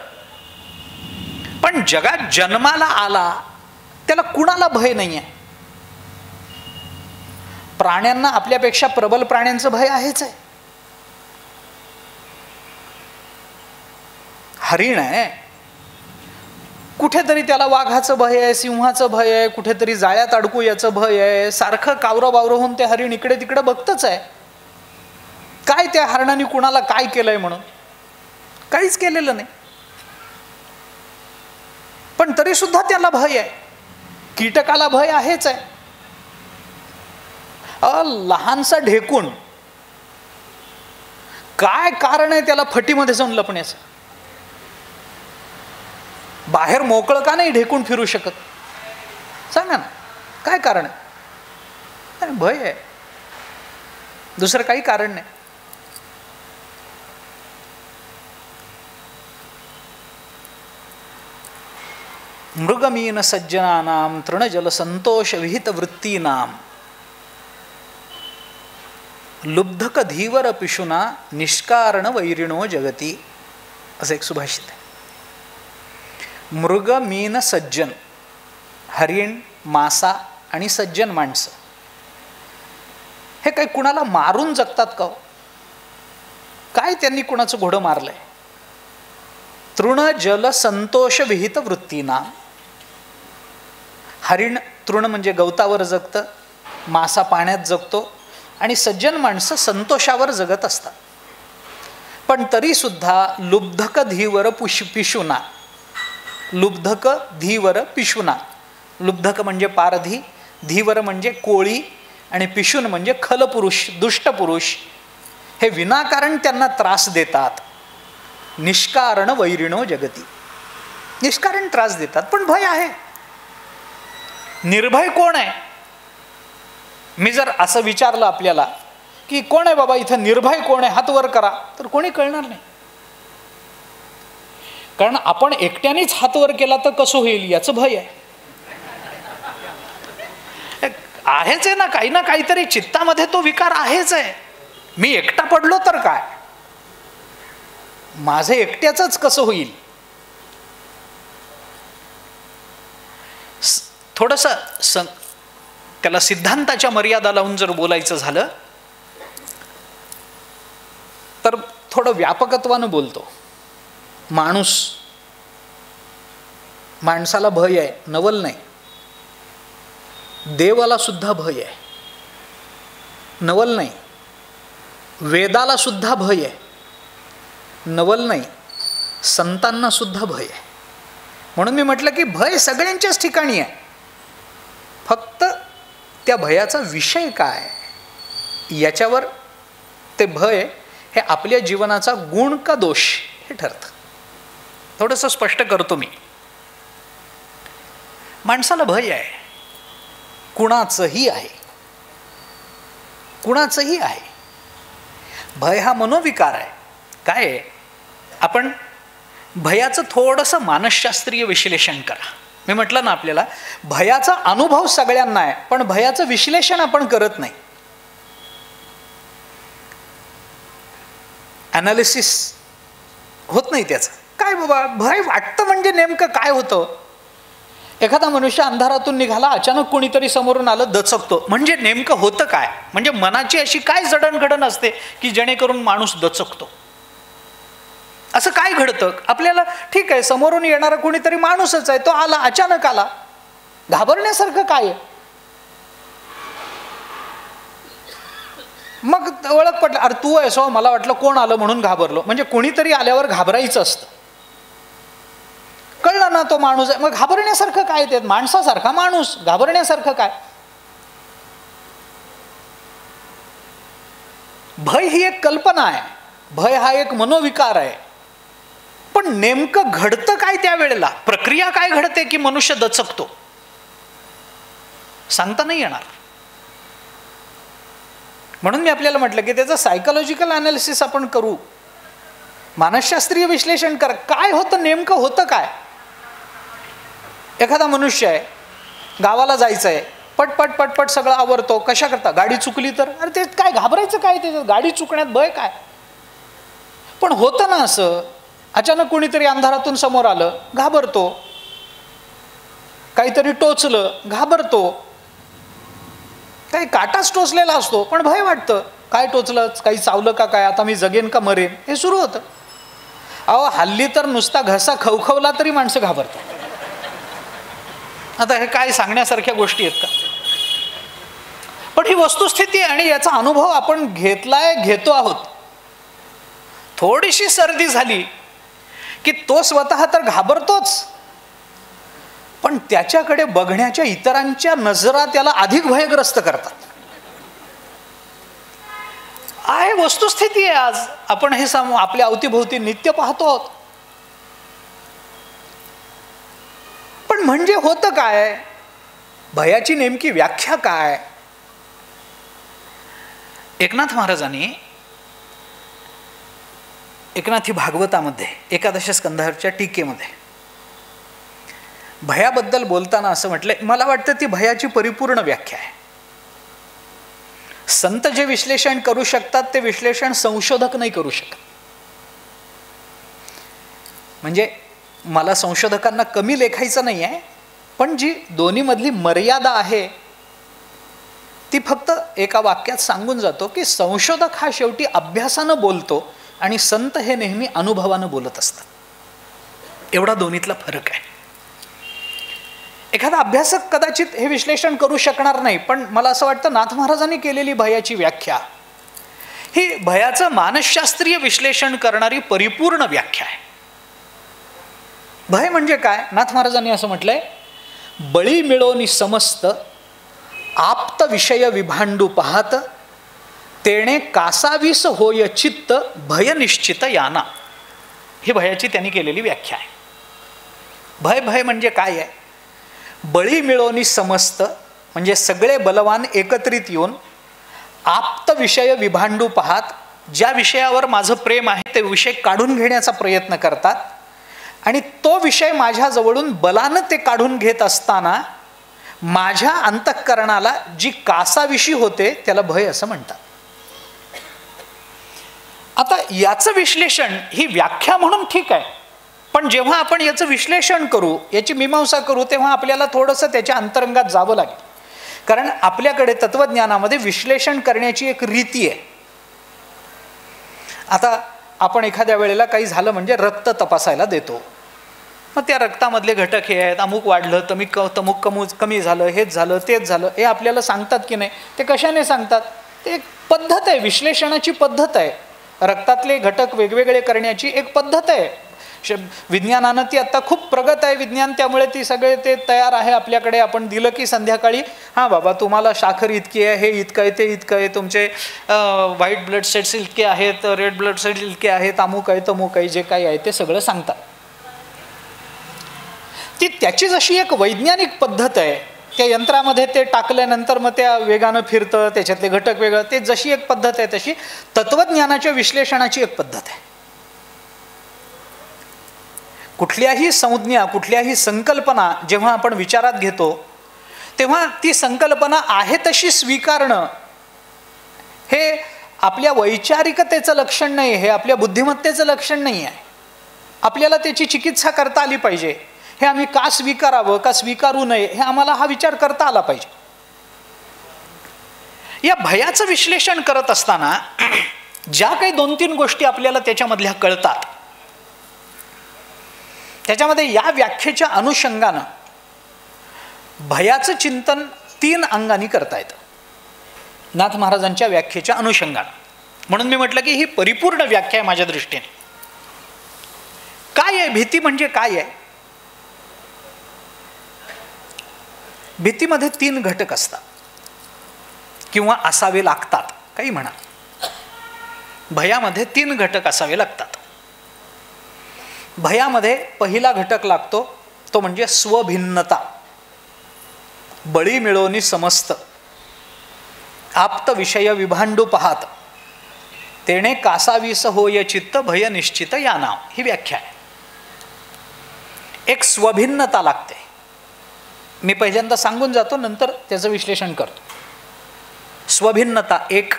पण जगात जन्माला आला त्याला कुणाला भय नाही आहे. प्राण्यांना आपल्यापेक्षा प्रबल प्राण्यांचं भय आहेच आहे. हरिण आहे, कुठेतरी त्याला वाघाचं भय आहे, सिंहाचं भय आहे, कुठेतरी जाळ्यात अडकू याचं भय आहे, सारखं कावरं बावरं होऊन ते हरिण इकडे तिकडे बघतच आहे. काय त्या हरणाने कुणाला काय केलंय म्हणून? काहीच केलेलं नाही, पण तरी सुद्धा त्याला भय आहे. कीटकाला भय आहेच आहे. लहानसा ढेकूण, काय कारण आहे त्याला फटीमध्ये जाऊन लपण्याचं? बाहेर मोकळं का नाही ढेकून फिरू शकत? सांगा ना, काय कारण आहे? भय आहे, दुसरं काही कारण नाही. मृगमीन सज्जनानां तृणजल संतोष विहित वृत्तीनां लुब्धक धीवर पिशुना निष्कारण वैरिणो जगती, असं एक सुभाषित आहे. मृग, मीन, सज्जन, हरिण, मासा आणि सज्जन माणसं हे काही कुणाला मारून जगतात का? काय त्यांनी कुणाचं घोडं मारलंय? तृण जल संतोष विहित वृत्तीना. हरिण तृण म्हणजे गवतावर जगतं, मासा पाण्यात जगतो, आणि सज्जन माणसं संतोषावर जगत असतात. पण तरी सुद्धा लुब्धक धीवर पिशुना, लुब्धक धीवर पिशुना, लुब्धक म्हणजे पारधी, धीवर म्हणजे कोळी, आणि पिशुन म्हणजे खलपुरुष, दुष्ट पुरुष, हे विनाकारण त्यांना त्रास देतात. निष्कारण वैरिणो जगती, निष्कारण त्रास देतात, पण भय आहे. निर्भय कोण आहे? मी जर असं विचारलं आपल्याला की कोण आहे बाबा इथं निर्भय कोण आहे, हात वर करा, तर कोणी कळणार नाही. कारण आपण एकट्यानेच हात वर केला तर कसं होईल याचं भय आहे. आहेच आहे ना काहीतरी चित्तामध्ये तो विकार आहेच आहे. मी एकटा पडलो तर काय, माझं एकट्याचंच कसं होईल? थोडंसं त्याला सिद्धांताच्या मर्यादा लावून जर बोलायचं झालं तर थोडं व्यापकत्वानं बोलतो. माणसाला भय आहे, नवल नाही. देवाला सुद्धा भय आहे, नवल नाही. वेदाला सुद्धा भय आहे, नवल नाही. संतांना सुद्धा भय आहे. म्हणून मी म्हटलं की भय सगळ्यांच्याच ठिकाणी आहे, फक्त त्या भयाचा विषय काय याच्यावर ते भय हे आपल्या जीवनाचा गुण का दोष हे ठरतं. थोडंसं स्पष्ट करतो मी. माणसाला भय आहे, कुणाचंही आहे, कुणाचंही आहे. भय हा मनोविकार आहे. काय आहे? आपण भयाचं थोडंसं मानसशास्त्रीय विश्लेषण करा. मी म्हटलं ना आपल्याला भयाचा अनुभव सगळ्यांना आहे, पण भयाचं विश्लेषण आपण करत नाही. ॲनालिसिस होत नाही त्याचं. काय बाबा भय वाटतं म्हणजे नेमकं काय होतं? एखादा मनुष्य अंधारातून निघाला, अचानक कोणीतरी समोरून आलं, दचकतो, म्हणजे नेमकं होतं काय? म्हणजे मनाची अशी काय जडणघडण असते की जेणेकरून माणूस दचकतो? असं काय घडतं आपल्याला? ठीक आहे, समोरून येणारा कोणीतरी माणूसच आहे, तो आला, अचानक आला, घाबरण्यासारखं काय आहे? मग ओळख पडलं, अरे तू आहेस हो, मला वाटलं कोण आलं म्हणून घाबरलो. म्हणजे कोणीतरी आल्यावर घाबरायचं असतं. कळलं ना तो माणूस आहे, मग घाबरण्यासारखं काय? ते माणसासारखा माणूस, घाबरण्यासारखं काय? भय ही एक कल्पना आहे, भय हा एक मनोविकार आहे. पण नेमकं घडतं काय त्यावेळेला? प्रक्रिया काय घडते की मनुष्य दचकतो? सांगता नाही येणार. म्हणून मी आपल्याला म्हटलं की त्याचं सायकोलॉजिकल अनालिसिस आपण करू, मानसशास्त्रीय विश्लेषण करा. काय होतं, नेमकं होतं काय? एखादा मनुष्य आहे, गावाला जायचं आहे, पटपट पटपट सगळं आवरतो. कशा करता? गाडी चुकली तर? अरे ते काय घाबरायचं काय? त्याच्यात गाडी चुकण्यात भय काय? पण होतं ना असं, अचानक कोणीतरी अंधारातून समोर आलं, घाबरतो. काहीतरी टोचलं, घाबरतो. काही काटाच टोचलेला असतो, पण भय वाटतं. काय टोचलं? काही चावलं का काय? आता मी जगेन का मरेन? हे सुरू होतं. अहो हल्ली तर नुसता घसा खवखवला तरी माणसं घाबरतात. आता हे काय सांगण्यासारख्या गोष्टी आहेत का? पण ही वस्तुस्थिती आहे आणि याचा अनुभव आपण घेतो आहोत. थोडीशी सर्दी झाली की तो स्वतः तर घाबरतोच, पण त्याच्याकडे बघण्याच्या इतरांच्या नजरा त्याला अधिक भयग्रस्त करतात. आहे वस्तुस्थिती आहे. आज आपण हे आपल्या अवतीभोवती नित्य पाहतो आहोत. पण म्हणजे होतं काय? भयाची नेमकी व्याख्या काय? एकनाथ महाराजांनी एकनाथी भागवतामध्ये एकादश स्कंधाच्या टीकेमध्ये भयाबद्दल बोलताना असं म्हटलंय, मला वाटतं ती भयाची परिपूर्ण व्याख्या आहे. संत जे विश्लेषण करू शकतात ते विश्लेषण संशोधक नाही करू शकत. म्हणजे मला संशोधकांना कमी लेखायचं नाही आहे, पण जी दोन्हीमधली मर्यादा आहे ती फक्त एका वाक्यात सांगून जातो की संशोधक हा शेवटी अभ्यासानं बोलतो आणि संत हे नेहमी अनुभवानं बोलत असतात. एवढा दोन्हीतला फरक आहे. एखादा अभ्यासक कदाचित हे विश्लेषण करू शकणार नाही, पण मला असं वाटतं नाथ महाराजांनी केलेली भयाची व्याख्या ही भयाचं मानसशास्त्रीय विश्लेषण करणारी परिपूर्ण व्याख्या आहे. भय म्हणजे काय? नाथ महाराजांनी असं म्हटलंय, बळी मिळोनी समस्त आप्त विषय विभांडू पाहत तेणे कासावीस होय चित्त भय निश्चित याना. ही भयाची त्यांनी केलेली व्याख्या आहे. भय म्हणजे काय आहे? बळी मिळोनी समस्त म्हणजे सगळे बलवान एकत्रित येऊन आप्त विषय विभांडू पाहत, ज्या विषयावर माझं प्रेम आहे ते विषय काढून घेण्याचा प्रयत्न करतात आणि तो विषय माझ्याजवळून बलानं ते काढून घेत असताना माझ्या अंतःकरणाला जी कासाविषी होते त्याला भय असं म्हणतात. आता याचं विश्लेषण ही व्याख्या म्हणून ठीक आहे, पण जेव्हा आपण याचं विश्लेषण करू, याची मीमांसा करू, तेव्हा आपल्याला थोडंसं त्याच्या अंतरंगात जावं लागेल. कारण आपल्याकडे तत्वज्ञानामध्ये विश्लेषण करण्याची एक रीती आहे. आता आपण एखाद्या वेळेला काही झालं म्हणजे रक्त तपासायला देतो. मग त्या रक्तामधले घटक हे आहेत, अमुक वाढलं, तमुक कमी झालं, हेच झालं, तेच झालं, हे आपल्याला सांगतात की नाही? ते कशाने सांगतात? ते एक पद्धत आहे, विश्लेषणाची पद्धत आहे. रक्तातले घटक वेगवेगळे करण्याची एक पद्धत आहे. विज्ञानानं ती आता खूप प्रगत आहे विज्ञान, त्यामुळे ती सगळे ते तयार आहे आपल्याकडे. आपण दिलं की संध्याकाळी हां बाबा तुम्हाला साखर इतकी आहे, हे इतकं आहे, ते इतकं आहे, तुमचे व्हाईट ब्लड सेल्स इतके आहेत, रेड ब्लड सेल्स इतके आहेत, अमुक आहे तमुक आहे, जे काही आहे ते सगळं सांगतात. ती त्याची जशी एक वैज्ञानिक पद्धत आहे, त्या यंत्रामध्ये ते टाकल्यानंतर मग त्या वेगानं फिरतं, त्याच्यातले घटक वेगळं, ते जशी एक पद्धत आहे तशी तत्वज्ञानाच्या विश्लेषणाची एक पद्धत आहे. कुठल्याही संज्ञा, कुठल्याही संकल्पना जेव्हा आपण विचारात घेतो तेव्हा ती संकल्पना आहे तशी स्वीकारणं हे आपल्या वैचारिकतेचं लक्षण नाही, हे आपल्या बुद्धिमत्तेचं लक्षण नाही आहे. आपल्याला त्याची चिकित्सा करता आली पाहिजे. हे आम्ही का स्वीकारावं का स्वीकारू नये हे आम्हाला हा विचार करता आला पाहिजे. या भयाचं विश्लेषण करत असताना ज्या काही 2-3 गोष्टी आपल्याला त्याच्यामधल्या कळतात, त्याच्यामध्ये या व्याख्येच्या अनुषंगानं भयाचं चिंतन 3 अंगांनी करता येतं नाथ महाराजांच्या व्याख्येच्या अनुषंगानं. म्हणून मी म्हटलं की ही परिपूर्ण व्याख्या आहे माझ्या दृष्टीने. काय आहे भीती म्हणजे काय आहे? भीतीमध्ये 3 घटक असतात किंवा असावे लागतात, काही म्हणा. भयामध्ये 3 घटक असावे लागतात. भयामध्ये पहिला घटक लागतो तो म्हणजे स्वभिन्नता. बळी मिळोनी समस्त आप्त विषय विभांडू पाहात तेणे कासावीस होय चित्त भय निश्चित या नाव. ही व्याख्या आहे. एक स्वभिन्नता लागते. मी पहिल्यांदा सांगून जातो, नंतर त्याचं विश्लेषण करतो. स्वभिन्नता 1,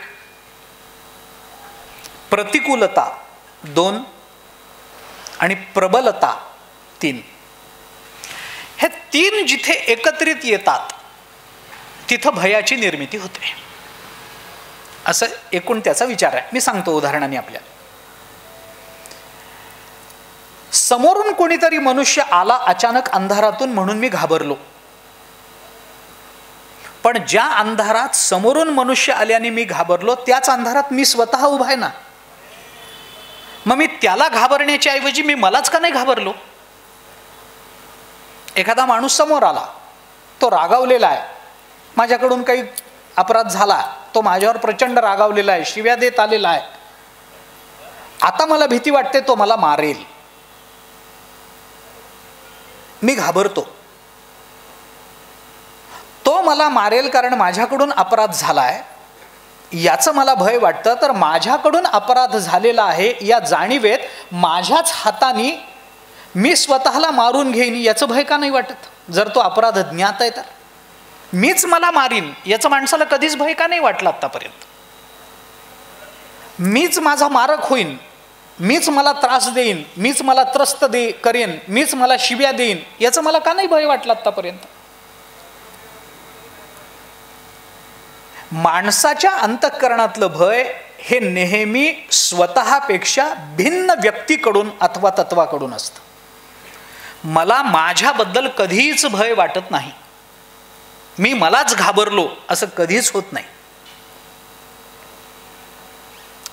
प्रतिकूलता 2 आणि प्रबलता 3. हे 3 जिथे एकत्रित येतात तिथं भयाची निर्मिती होते, असं एकूण त्याचा विचार आहे. मी सांगतो उदाहरणाने आपल्याला. समोरून कोणीतरी मनुष्य आला अचानक अंधारातून म्हणून मी घाबरलो. पण ज्या अंधारात समोरून मनुष्य आल्याने मी घाबरलो त्याच अंधारात मी स्वतः उभा आहे ना. मग मी त्याला घाबरण्याच्या ऐवजी मी मलाच का नाही घाबरलो? एखादा माणूस समोर आला, तो रागावलेला आहे, माझ्याकडून काही अपराध झाला, तो माझ्यावर प्रचंड रागावलेला आहे, शिव्या देत आलेला आहे, आता मला भीती वाटते तो मला मारेल, मी घाबरतो. तो मला मारेल कारण माझ्याकडून अपराध झालाय याचं मला भय वाटतं. तर माझ्याकडून अपराध झालेला आहे या जाणीवेत माझ्याच हाताने मी स्वतःला मारून घेईन याचं भय का नाही वाटत? जर तो अपराध ज्ञात आहे तर मीच मला मारीन याचं माणसाला कधीच भय का नाही वाटलं आतापर्यंत? मीच माझा मारक होईन, मीच मला त्रास देईन, मीच मला त्रस्त करेन, मीच मला शिव्या देईन याचं मला का नाही भय वाटलं आतापर्यंत? माणसाच्या अंतःकरणातलं भय हे नेहमी स्वतःपेक्षा भिन्न व्यक्तीकडून अथवा तत्वाकडून असतं. मला माझ्याबद्दल कधीच भय वाटत नाही, मी मलाच घाबरलो असं कधीच होत नाही.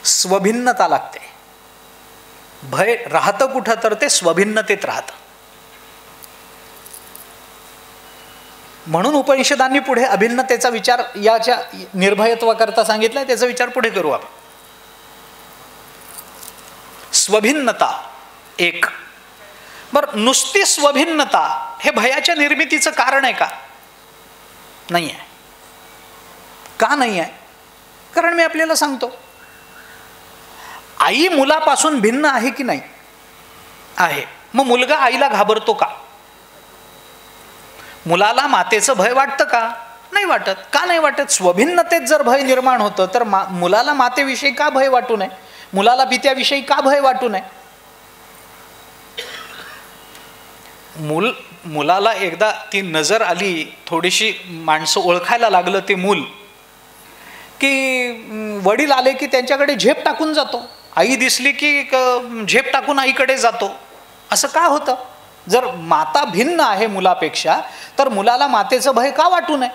स्वभिन्नता लागते. भय राहतं कुठं तर ते स्वभिन्नतेत राहतं. म्हणून उपनिषदांनी पुढे अभिन्नतेचा विचार याच्या निर्भयत्वाकरता सांगितलाय. त्याचा विचार पुढे करू आपण. स्वभिन्नता एक. बरं, नुसती स्वभिन्नता हे भयाच्या निर्मितीचं कारण आहे का? नाही आहे. का नाही आहे? कारण मी आपल्याला सांगतो, आई मुलापासून भिन्न आहे की नाही? आहे. मग मुलगा आईला घाबरतो का? मुलाला मातेचं भय वाटतं का? नाही वाटत. का नाही वाटत? स्वभिन्नतेत जर भय निर्माण होतं तर मुलाला मातेविषयी का भय वाटू नये? मुलाला पित्याविषयी का भय वाटू नये? मुलाला एकदा ती नजर आली, थोडीशी माणसं ओळखायला लागलं ते मूल, की वडील आले की त्यांच्याकडे झेप टाकून जातो, आई दिसली की झेप टाकून आईकडे जातो. असं का होतं? जर माता भिन्न आहे मुलापेक्षा तर मुलाला मातेचं भय का वाटू नये?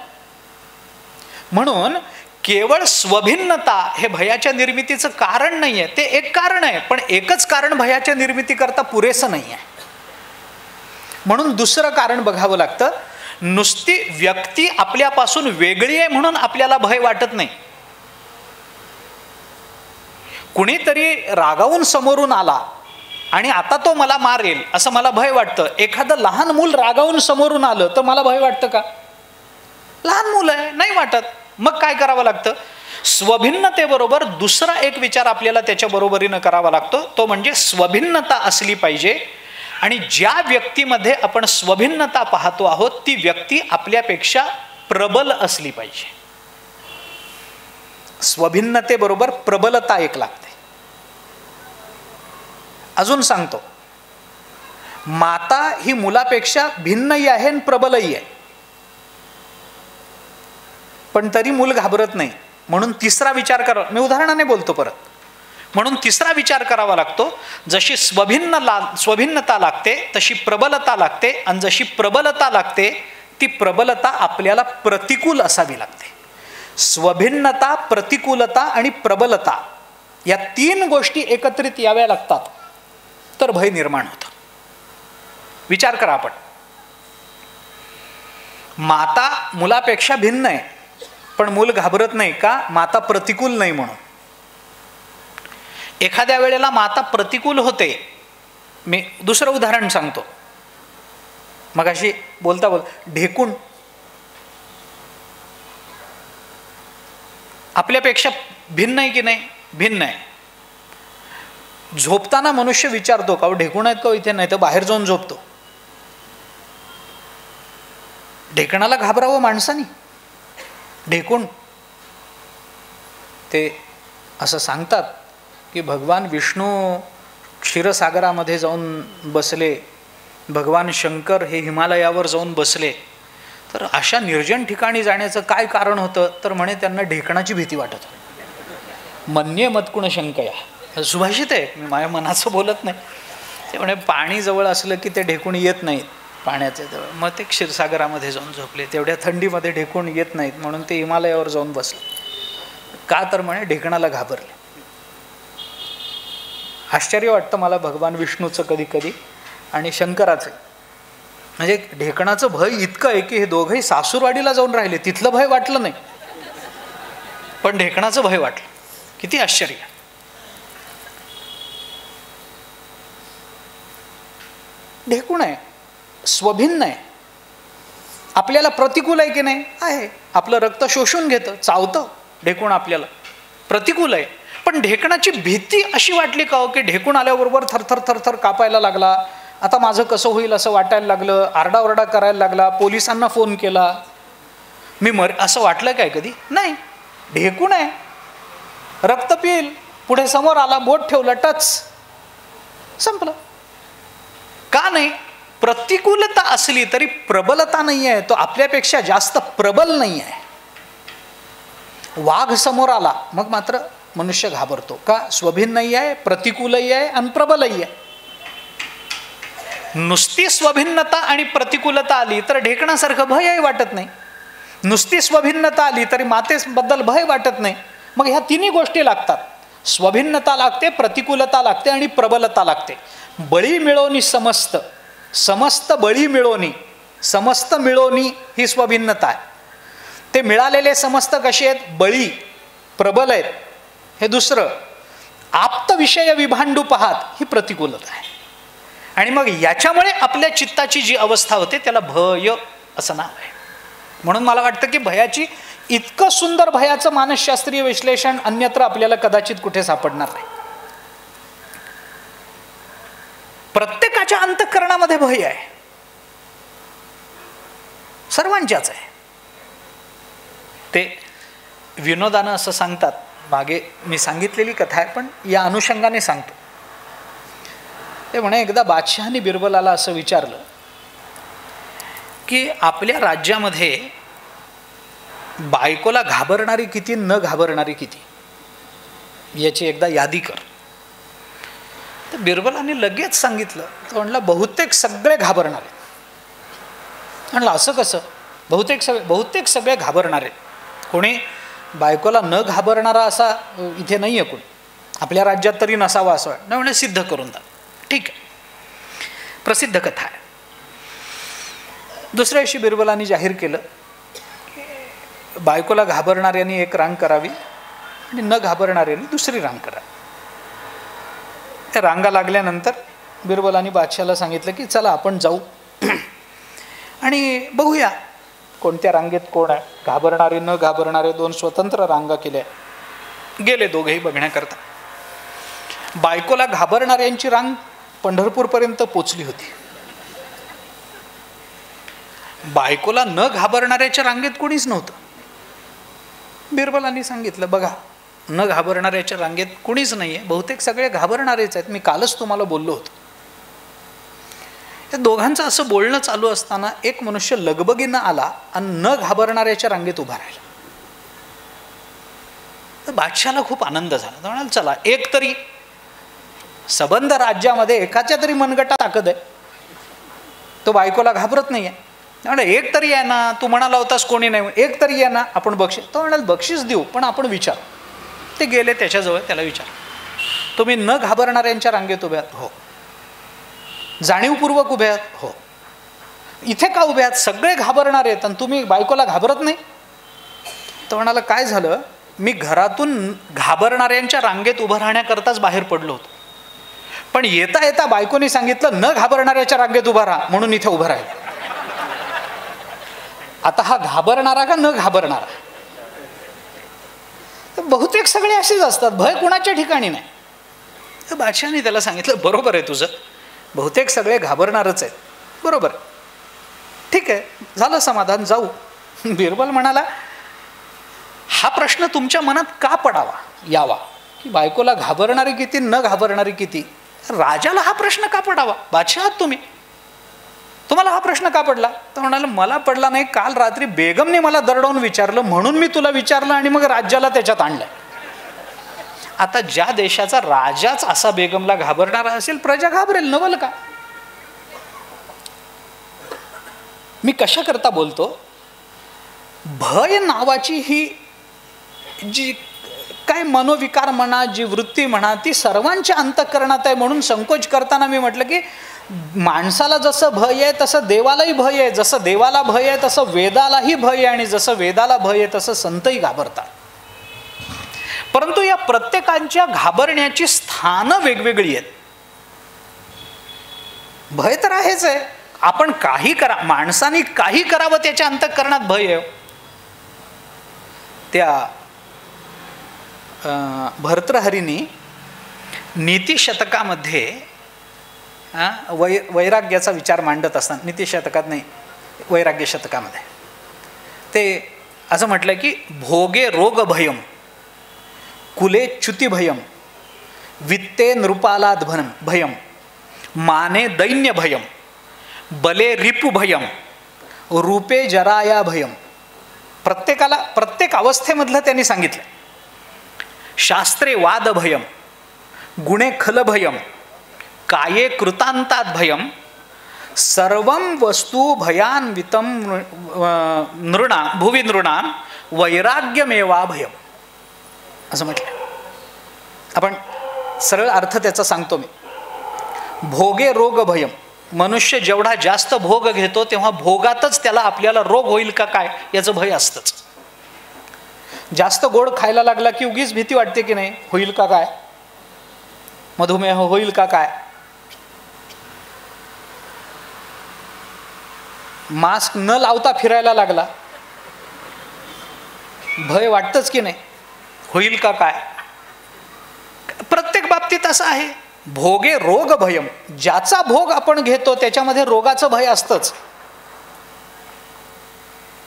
म्हणून केवळ स्वभिन्नता हे भयाच्या निर्मितीचं कारण नाही आहे. ते एक कारण आहे, पण एकच कारण भयाच्या निर्मितीकरता पुरेसं नाही आहे. म्हणून दुसरं कारण बघावं लागतं. नुसती व्यक्ती आपल्यापासून वेगळी आहे म्हणून आपल्याला भय वाटत नाही. कुणीतरी रागावून समोरून आला आणि आता तो मला मारेल असं मला भय वाटतं. एखादं लहान मूल रागावून समोरून आलं तर मला भय वाटतं का? लहान मूल आहे, नाही वाटत. मग काय करावं लागतं? स्वभिन्नतेबरोबर दुसरा एक विचार आपल्याला त्याच्या बरोबरीनं करावा लागतो. तो म्हणजे स्वभिन्नता असली पाहिजे आणि ज्या व्यक्तीमध्ये आपण स्वभिन्नता पाहतो आहोत ती व्यक्ती आपल्यापेक्षा प्रबल असली पाहिजे. स्वभिन्नतेबरोबर प्रबलता एक लागते. अजून सांगतो, माता ही मुलापेक्षा भिन्नही आहे आणि प्रबलही आहे, पण तरी मूल घाबरत नाही. म्हणून तिसरा विचार करा. मी उदाहरणाने बोलतो परत. म्हणून तिसरा विचार करावा लागतो. जशी स्वभिन्नता लागते तशी प्रबलता लागते, आणि जशी प्रबलता लागते ती प्रबलता आपल्याला प्रतिकूल असावी लागते. स्वभिन्नता, प्रतिकूलता आणि प्रबलता या तीन गोष्टी एकत्रित याव्या लागतात तर भय निर्माण होतं. विचार करा आपण. माता मुलापेक्षा भिन्न आहे पण मूल घाबरत नाही का? माता प्रतिकूल नाही म्हणून. एखाद्या वेळेला माता प्रतिकूल होते. मी दुसरं उदाहरण सांगतो. मगाशी बोलता ढेकूण आपल्यापेक्षा भिन्न आहे की नाही? भिन्न आहे. झोपताना मनुष्य विचारतो का ढेकूण आहेत का इथे? नाही तर बाहेर जाऊन झोपतो. ढेकणाला घाबरावं माणसानी? ढेकूण ते असं सांगतात की भगवान विष्णू क्षीरसागरामध्ये जाऊन बसले, भगवान शंकर हे हिमालयावर जाऊन बसले, तर अशा निर्जन ठिकाणी जाण्याचं काय कारण होतं? तर म्हणे त्यांना ढेकणाची भीती वाटत होती. मन्ये मत्कुण शंकया, सुभाषित आहे, मी माझ्या मनाचं बोलत नाही. ते म्हणे पाणी जवळ असलं की ते ढेकूण येत नाहीत पाण्याच्या जवळ. मग ते क्षीरसागरामध्ये जाऊन झोपले. तेवढ्या थंडीमध्ये ढेकूण येत नाहीत म्हणून ते हिमालयावर जाऊन बसले. का तर म्हणे ढेकणाला घाबरले. आश्चर्य वाटतं मला भगवान विष्णूचं कधी कधी आणि शंकराचं. म्हणजे ढेकणाचं भय इतकं आहे की हे दोघंही सासूरवाडीला जाऊन राहिले, तिथलं भय वाटलं नाही पण ढेकणाचं भय वाटलं. किती आश्चर्य. ढेकूण आहे, स्वभिन्न आहे, आपल्याला प्रतिकूल आहे की नाही? आहे. आपलं रक्त शोषून घेतं, चावतं ढेकूण, आपल्याला प्रतिकूल आहे. पण ढेकणाची भीती अशी वाटली का हो की ढेकूण आल्याबरोबर थरथर थरथर कापायला लागला, आता माझं कसं होईल असं वाटायला लागलं, आरडाओरडा करायला लागला, पोलिसांना फोन केला, मी असं वाटलं काय कधी? नाही. ढेकूण आहे, रक्त पिईल, पुढे समोर आला, बोट ठेवलं, टच, संपलं. का नाही? प्रतिकूलता असली तरी प्रबलता नाही आहे, तो आपल्यापेक्षा जास्त प्रबल नाही आहे. वाघ समोर आला मग मात्र मनुष्य घाबरतो. का? स्वभिन्नही आहे, प्रतिकूलही आहे आणि प्रबलही आहे. नुसती स्वभिन्नता आणि प्रतिकूलता आली तर ढेकणासारखं भयही वाटत नाही. नुसती स्वभिन्नता आली तरी मातेबद्दल भय वाटत नाही. मग ह्या तिन्ही गोष्टी लागतात. स्वभिन्नता लागते, प्रतिकूलता लागते आणि प्रबलता लागते. बळी मिळवणी समस्त, समस्त बळी मिळवणी, समस्त मिळवणी ही स्वभिन्नता आहे. ते मिळालेले समस्त कसे आहेत? बळी, प्रबल आहेत. हे दुसरं. आप्त विषय विभांडू पाहात ही प्रतिकूलता आहे. आणि मग याच्यामुळे आपल्या चित्ताची जी अवस्था होते त्याला भय असं नाव आहे. म्हणून मला वाटतं की भयाची, इतकं सुंदर भयाचं मानसशास्त्रीय विश्लेषण अन्यत्र आपल्याला कदाचित कुठे सापडणार नाही. प्रत्येकाच्या अंतःकरणामध्ये भय आहे, सर्वांच्याच आहे. ते विनोदानं असं सांगतात, मागे मी सांगितलेली कथा आहे पण या अनुषंगाने सांगतो. ते म्हणे एकदा बादशहाने बिरबलाला असं विचारलं की आपल्या राज्यामध्ये बायकोला घाबरणारी किती, न घाबरणारी किती, याची एकदा यादी कर. तर बिरबलाने लगेच सांगितलं. तो म्हणला बहुतेक सगळे घाबरणारे. म्हणलं असं कसं? बहुतेक सगळे घाबरणारे. कोणी बायकोला न घाबरणारा असा इथे नाही आहे कोणी, आपल्या राज्यात तरी नसावा असं वाटतं. म्हणजे सिद्ध करून द्या. ठीक आहे, प्रसिद्ध कथा आहे. दुसऱ्या दिवशी बिरबलांनी जाहीर केलं बायकोला घाबरणाऱ्यांनी एक रांग करावी आणि न घाबरणाऱ्यांनी दुसरी रांग करावी. त्या रांगा लागल्यानंतर बिरबलांनी बादशाला सांगितलं की चला आपण जाऊ आणि बघूया कोणत्या रांगेत कोण आहे. घाबरणारे न घाबरणारे दोन स्वतंत्र रांगा केल्या. गेले दोघेही बघण्याकरता. बायकोला घाबरणाऱ्यांची रांग पंढरपूरपर्यंत पोचली होती. बायकोला न घाबरणाऱ्याच्या रांगेत कोणीच नव्हतं. बिरबलांनी सांगितलं बघा न घाबरणाऱ्याच्या रांगेत कोणीच नाही आहे, बहुतेक सगळे घाबरणारेच आहेत. मी कालच तुम्हाला बोललो होतो. या दोघांचं असं बोलणं चालू असताना एक मनुष्य लगबगीनं आला आणि न घाबरणाऱ्याच्या रांगेत उभा राहिला. तर बादशाला खूप आनंद झाला. तो म्हणाला चला एक तरी सबंध राज्यामध्ये एकाच्या तरी मनगटात ताकद आहे, तो बायकोला घाबरत नाही आहे. म्हणा एक तरी आहे ना, तू म्हणाला होतास कोणी नाही, एक तरी आहे ना, आपण बक्षीस. तो म्हणाल बक्षीस देऊ पण आपण विचार. ते गेले त्याच्याजवळ, त्याला विचार तुम्ही न घाबरणाऱ्यांच्या रांगेत उभे आहात? हो. जाणीवपूर्वक उभे आहात? हो. इथे का उभे आहात? सगळे घाबरणार आहेत आणि तुम्ही बायकोला घाबरत नाही. तो म्हणाला काय झालं, मी घरातून घाबरणाऱ्यांच्या रांगेत उभं राहण्याकरताच बाहेर पडलो होतो, पण येता येता बायकोनी सांगितलं न घाबरणाऱ्याच्या रांगेत उभा राहा, म्हणून इथे उभं राहिलं. आता हा घाबरणारा का न घाबरणारा? तर बहुतेक सगळे असेच असतात, भय कुणाच्या ठिकाणी नाही. तर बादशाहाने त्याला सांगितलं बरोबर आहे तुझं, बहुतेक सगळे घाबरणारच आहेत, बरोबर. ठीक आहे, झालं समाधान, जाऊ. बिरबल म्हणाला हा प्रश्न तुमच्या मनात का पडावा यावा की बायकोला घाबरणारी किती, न घाबरणारी किती? राजाला हा प्रश्न का पडावा? बादशाह आहात तुम्ही, तुम्हाला हा प्रश्न का पडला? तर म्हणाला मला पडला नाही, काल रात्री बेगमने मला दरडवून विचारलं म्हणून मी तुला विचारलं आणि मग राज्याला त्याच्यात आणलं. आता ज्या देशाचा राजाच असा बेगमला घाबरणारा असेल, प्रजा घाबरेल नवल का? मी कशा करता बोलतो, भय नावाची ही जी काय मनोविकार म्हणा, जी वृत्ती म्हणा, ती सर्वांच्या अंतःकरणात आहे. म्हणून संकोच करताना मी म्हटलं की माणसाला जसं भय आहे तसं देवालाही भय आहे, जसं देवाला भय आहे तसं वेदालाही भय आहे, आणि जसं वेदाला भय आहे तसं संतही घाबरतात. परंतु या प्रत्येकांच्या घाबरण्याची स्थानं वेगवेगळी आहेत. भय तर आहेच आहे, आपण काही करा, माणसाने काही करावं त्याच्या अंतःकरणात भय आहे. त्या भर्तृहरींनी नीतिशतकामध्ये वैराग्याचा विचार मांडत असताना, नीतिशतकात नाही, वैराग्य शतकामध्ये ते असं म्हटलं की भोगे रोग भयम, कुले च्युती भयम, वित्ते नृपालाद भयम, माने दैन्य भयम, बले रिपु भयम, रूपे जराया भयम. प्रत्येकाला प्रत्येक अवस्थेमधलं त्यांनी सांगितलं. शास्त्रे वाद भयम, गुणे खल भयम, काये कृतांतात भयम, सर्वं वस्तू भयान्वितम नृणा भुवि नृणाम वैराग्यमेवा भयम, असं म्हटलं. आपण सरळ अर्थ त्याचा सांगतो मी. भोगे रोग भयम, मनुष्य जेवढा जास्त भोग घेतो तेव्हा भोगातच त्याला आपल्याला रोग होईल का काय याचं भय असतंच. जास्त गोड खायला लागला की उगीच भीती वाटते की नाही, होईल का काय, मधुमेह होईल का काय. मास्क न लावता फिरायला लागला, भय वाटतंच की नाही, होईल का काय. प्रत्येक बाबतीत असं आहे. भोगे रोग भयम, ज्याचा भोग आपण घेतो त्याच्यामध्ये रोगाचं भय असतंच.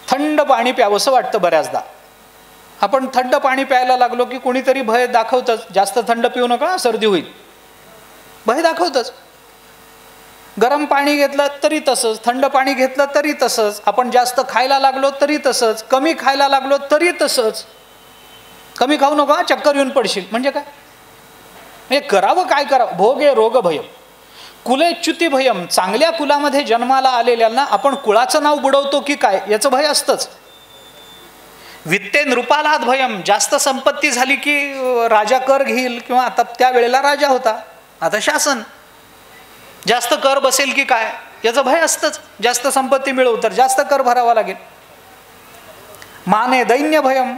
थंड पाणी प्यावंसं वाटतं बऱ्याचदा. आपण थंड पाणी प्यायला लागलो की कोणीतरी भय दाखवतंच, जास्त थंड पिऊ नका सर्दी होईल, भय दाखवतंच. गरम पाणी घेतलं तरी तसंच, थंड पाणी घेतलं तरी तसंच, आपण जास्त खायला लागलो तरी तसंच, कमी खायला लागलो तरी तसंच. कमी खाऊ नका चक्कर येऊन पडशील, म्हणजे काय, हे करावं काय करावं. भोगे रोग भयम, कुले च्युती भयम, चांगल्या कुलामध्ये जन्माला आलेल्यांना आपण कुळाचं नाव बुडवतो की काय याचं भय असतंच. वित्ते नृपालाद भयम, जास्त संपत्ती झाली की राजा कर घेईल, किंवा आता त्या वेळेला राजा होता, आता शासन, जास्त कर बसेल की काय याचं भय असतंच. जास्त संपत्ती मिळवू तर जास्त कर भरावा लागेल. माने दैन्य भयम,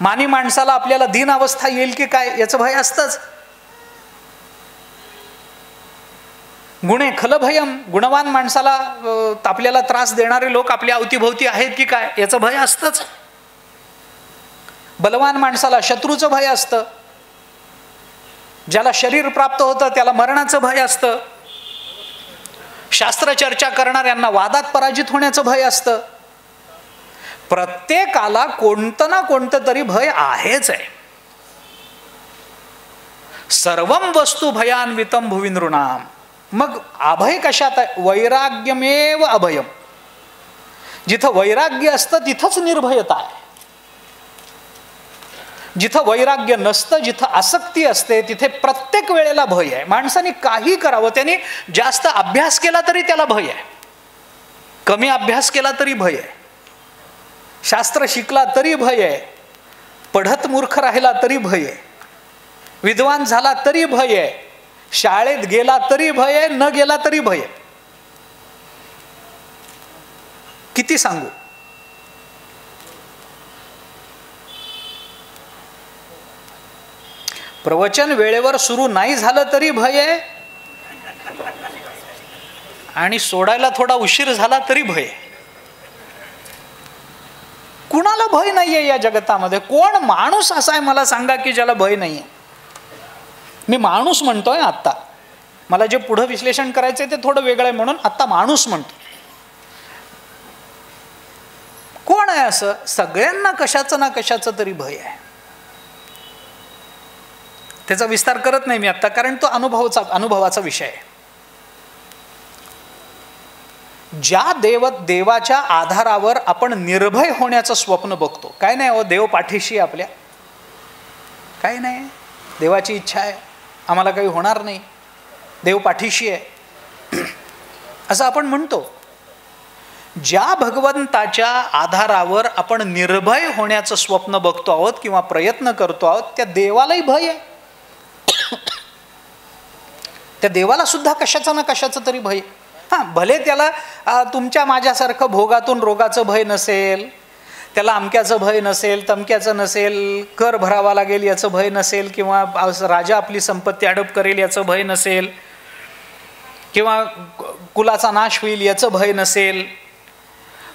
मानी माणसाला आपल्याला दीन अवस्था येईल की काय याचं भय असतंच. गुणे खल भयम, गुणवान माणसाला आपल्याला त्रास देणारे लोक आपल्या अवतीभोवती आहेत की काय याचं भय असतंच. बलवान माणसाला शत्रूचं भय असतं, ज्याला शरीर प्राप्त होतं त्याला मरणाचं भय असतं, शास्त्र चर्चा करणाऱ्यांना वादात पराजित होण्याचं भय असतं. प्रत्येकाला कोणतं ना कोणतं तरी भय आहेच आहे. सर्वं वस्तू भयान्वितम भुवि नृणाम. मग अभय कशात आहे, वैराग्यमेव अभयम. जिथं वैराग्य असतं तिथंच निर्भयता आहे. जिथं वैराग्य नसतं, जिथं आसक्ती असते तिथे प्रत्येक वेळेला भय आहे. माणसाने काही करावं, त्याने जास्त अभ्यास केला तरी त्याला भय आहे, कमी अभ्यास केला तरी भय आहे, शास्त्र शिकला तरी भय आहे, पढत मूर्ख राहिला तरी भय आहे, विद्वान झाला तरी भय आहे, शाळेत गेला तरी भय आहे, न गेला तरी भय आहे. किती सांगू. प्रवचन वेळेवर सुरू नाही झालं तरी भय आहे, आणि सोडायला थोडा उशीर झाला तरी भय आहे. कुणाला भय नाहीये या जगतामध्ये. कोण माणूस असा आहे मला सांगा की ज्याला भय नाहीये. मी माणूस म्हणतोय आत्ता, मला जे पुढं विश्लेषण करायचंय ते थोडं वेगळं आहे म्हणून आत्ता माणूस म्हणतो. कोण आहे असं, सगळ्यांना कशाचं ना कशाचं तरी भय आहे. त्याचा विस्तार करत नाही मी आता, कारण तो अनुभवाचा विषय आहे. ज्या देवाच्या आधारावर आपण निर्भय होण्याचं स्वप्न बघतो, काय नाही हो देव पाठीशी आपल्या, काय नाही, देवाची इच्छा आहे, आम्हाला काही होणार नाही, देव पाठीशी आहे असं आपण म्हणतो. ज्या भगवंताच्या आधारावर आपण निर्भय होण्याचं स्वप्न बघतो आहोत किंवा प्रयत्न करतो आहोत, त्या देवालाही भय आहे. त्या देवाला सुद्धा कशाचं ना कशाचं तरी भय. हां, भले त्याला तुमच्या माझ्यासारखं भोगातून रोगाचं भय नसेल, त्याला अमक्याचं भय नसेल, तमक्याचं नसेल, कर भरावा लागेल याचं भय नसेल, किंवा राजा आपली संपत्ती हडप करेल याचं भय नसेल, किंवा कुलाचा नाश होईल याचं भय नसेल,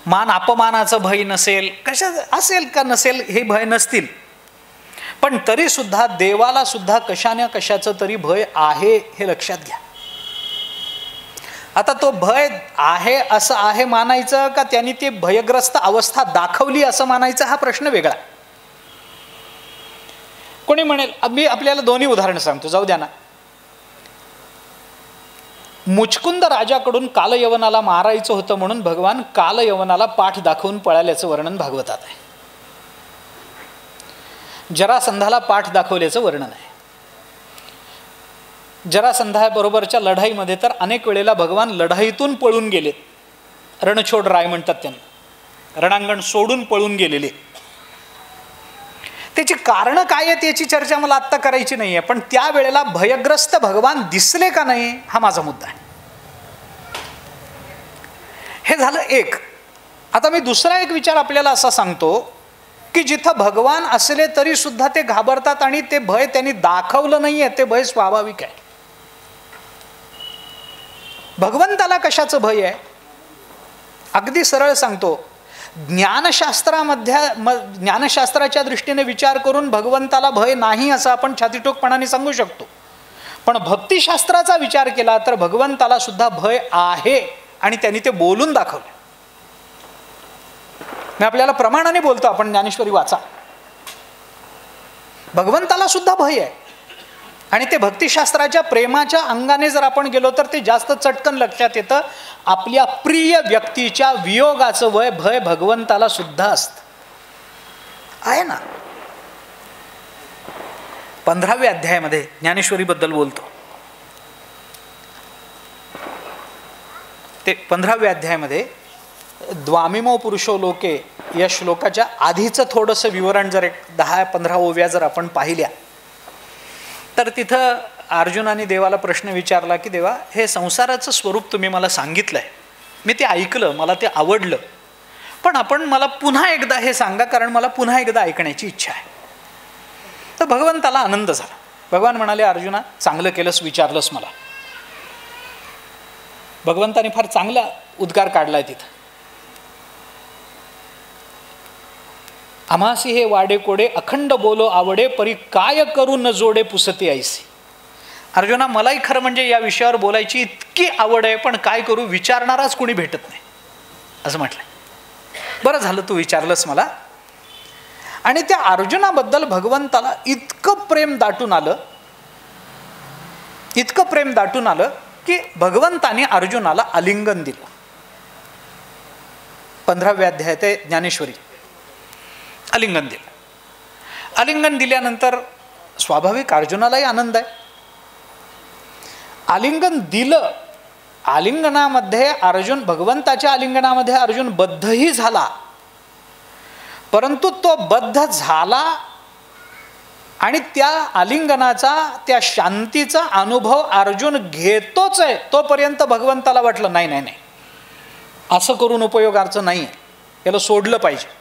मान अपमानाचं भय नसेल, कशा असेल का नसेल हे भय नसतील, पण तरी सुद्धा देवाला सुद्धा कशाने कशाचं तरी भय आहे हे लक्षात घ्या. आता तो भय आहे असं आहे मानायचं का त्यांनी ते भयग्रस्त अवस्था दाखवली असं मानायचं, हा प्रश्न वेगळा. कोणी म्हणेल, मी आपल्याला दोन्ही उदाहरणं सांगतो, जाऊ द्या ना. मुचकुंद राजाकडून कालयवनाला मारायचं होतं म्हणून भगवान कालयवनाला पाठ दाखवून पळाल्याचं वर्णन भागवतात आहे. जरासंधाला पाठ दाखवल्याचं वर्णन आहे. जरासंधाबरोबरच्या लढाईमध्ये तर अनेक वेळेला भगवान लढाईतून पळून गेले. रणछोड राय म्हणतात त्यांना, रणांगण सोडून पळून गेलेले. त्याची कारणं काय आहेत याची चर्चा मला आत्ता करायची नाही आहे, पण त्यावेळेला भयग्रस्त भगवान दिसले का नाही हा माझा मुद्दा आहे. हे झालं एक. आता मी दुसरा एक विचार आपल्याला असा सांगतो की जिथं भगवान असले तरी सुद्धा ते घाबरतात आणि ते भय त्यांनी दाखवलं नाही आहे, ते भय स्वाभाविक आहे. भगवंताला कशाचं भय आहे? अगदी सरळ सांगतो, ज्ञानशास्त्राच्या दृष्टीने विचार करून भगवंताला भय नाही असं आपण छातीठोकपणाने सांगू शकतो, पण भक्तिशास्त्राचा विचार केला तर भगवंताला सुद्धा भय आहे आणि त्यांनी ते बोलून दाखवले. मी आपल्याला प्रमाणाने बोलतो, आपण ज्ञानेश्वरी वाचा. भगवंताला सुद्धा भय आहे आणि ते भक्तिशास्त्राच्या प्रेमाच्या अंगाने जर आपण गेलो तर ते जास्त चटकन लक्षात येतं. आपल्या प्रिय व्यक्तीच्या वियोगाचं भय भगवंताला सुद्धा असतं, आहे ना. 15व्या अध्यायामध्ये ज्ञानेश्वरीबद्दल बोलतो. ते 15व्या अध्यायामध्ये द्वामिमो पुरुषो लोके या श्लोकाच्या आधीचं थोडंसं विवरण जर 10-15 ओव्या जर आपण पाहिल्या तर तिथं अर्जुनाने देवाला प्रश्न विचारला की देवा, हे संसाराचं स्वरूप तुम्ही मला सांगितलं आहे, मी ते ऐकलं, मला ते आवडलं, पण आपण मला पुन्हा एकदा हे सांगा, कारण मला पुन्हा एकदा ऐकण्याची इच्छा आहे. तर भगवंताला आनंद झाला. भगवान म्हणाले, अर्जुना, चांगलं केलंस, विचारलंस मला. भगवंताने फार चांगला उद्गार काढलाय तिथं. आम्हासी हे वाडे कोडे अखंड बोलो आवडे, परी काय करू न जोडे पुसते ऐसी. अर्जुना, मलाही खरं म्हणजे या विषयावर बोलायची इतकी आवड आहे, पण काय करू, विचारणाराच कोणी भेटत नाही असं म्हटलं. बरं झालं तू विचारलंस मला. आणि त्या अर्जुनाबद्दल भगवंताला इतकं प्रेम दाटून आलं की भगवंताने अर्जुनाला आलिंगन दिलं. 15व्या अध्यायात आहे ज्ञानेश्वरी. आलिंगन दिलं. आलिंगन दिल्यानंतर स्वाभाविक अर्जुनालाही आनंद आहे. आलिंगन दिलं. आलिंगनामध्ये अर्जुन, भगवंताच्या आलिंगनामध्ये अर्जुन बद्धही झाला, परंतु तो बद्ध झाला आणि त्या आलिंगनाचा, त्या शांतीचा अनुभव अर्जुन घेतोच आहे तोपर्यंत भगवंताला वाटलं नाही नाही नाही, असं करून उपयोगाचं नाही, याला सोडलं पाहिजे.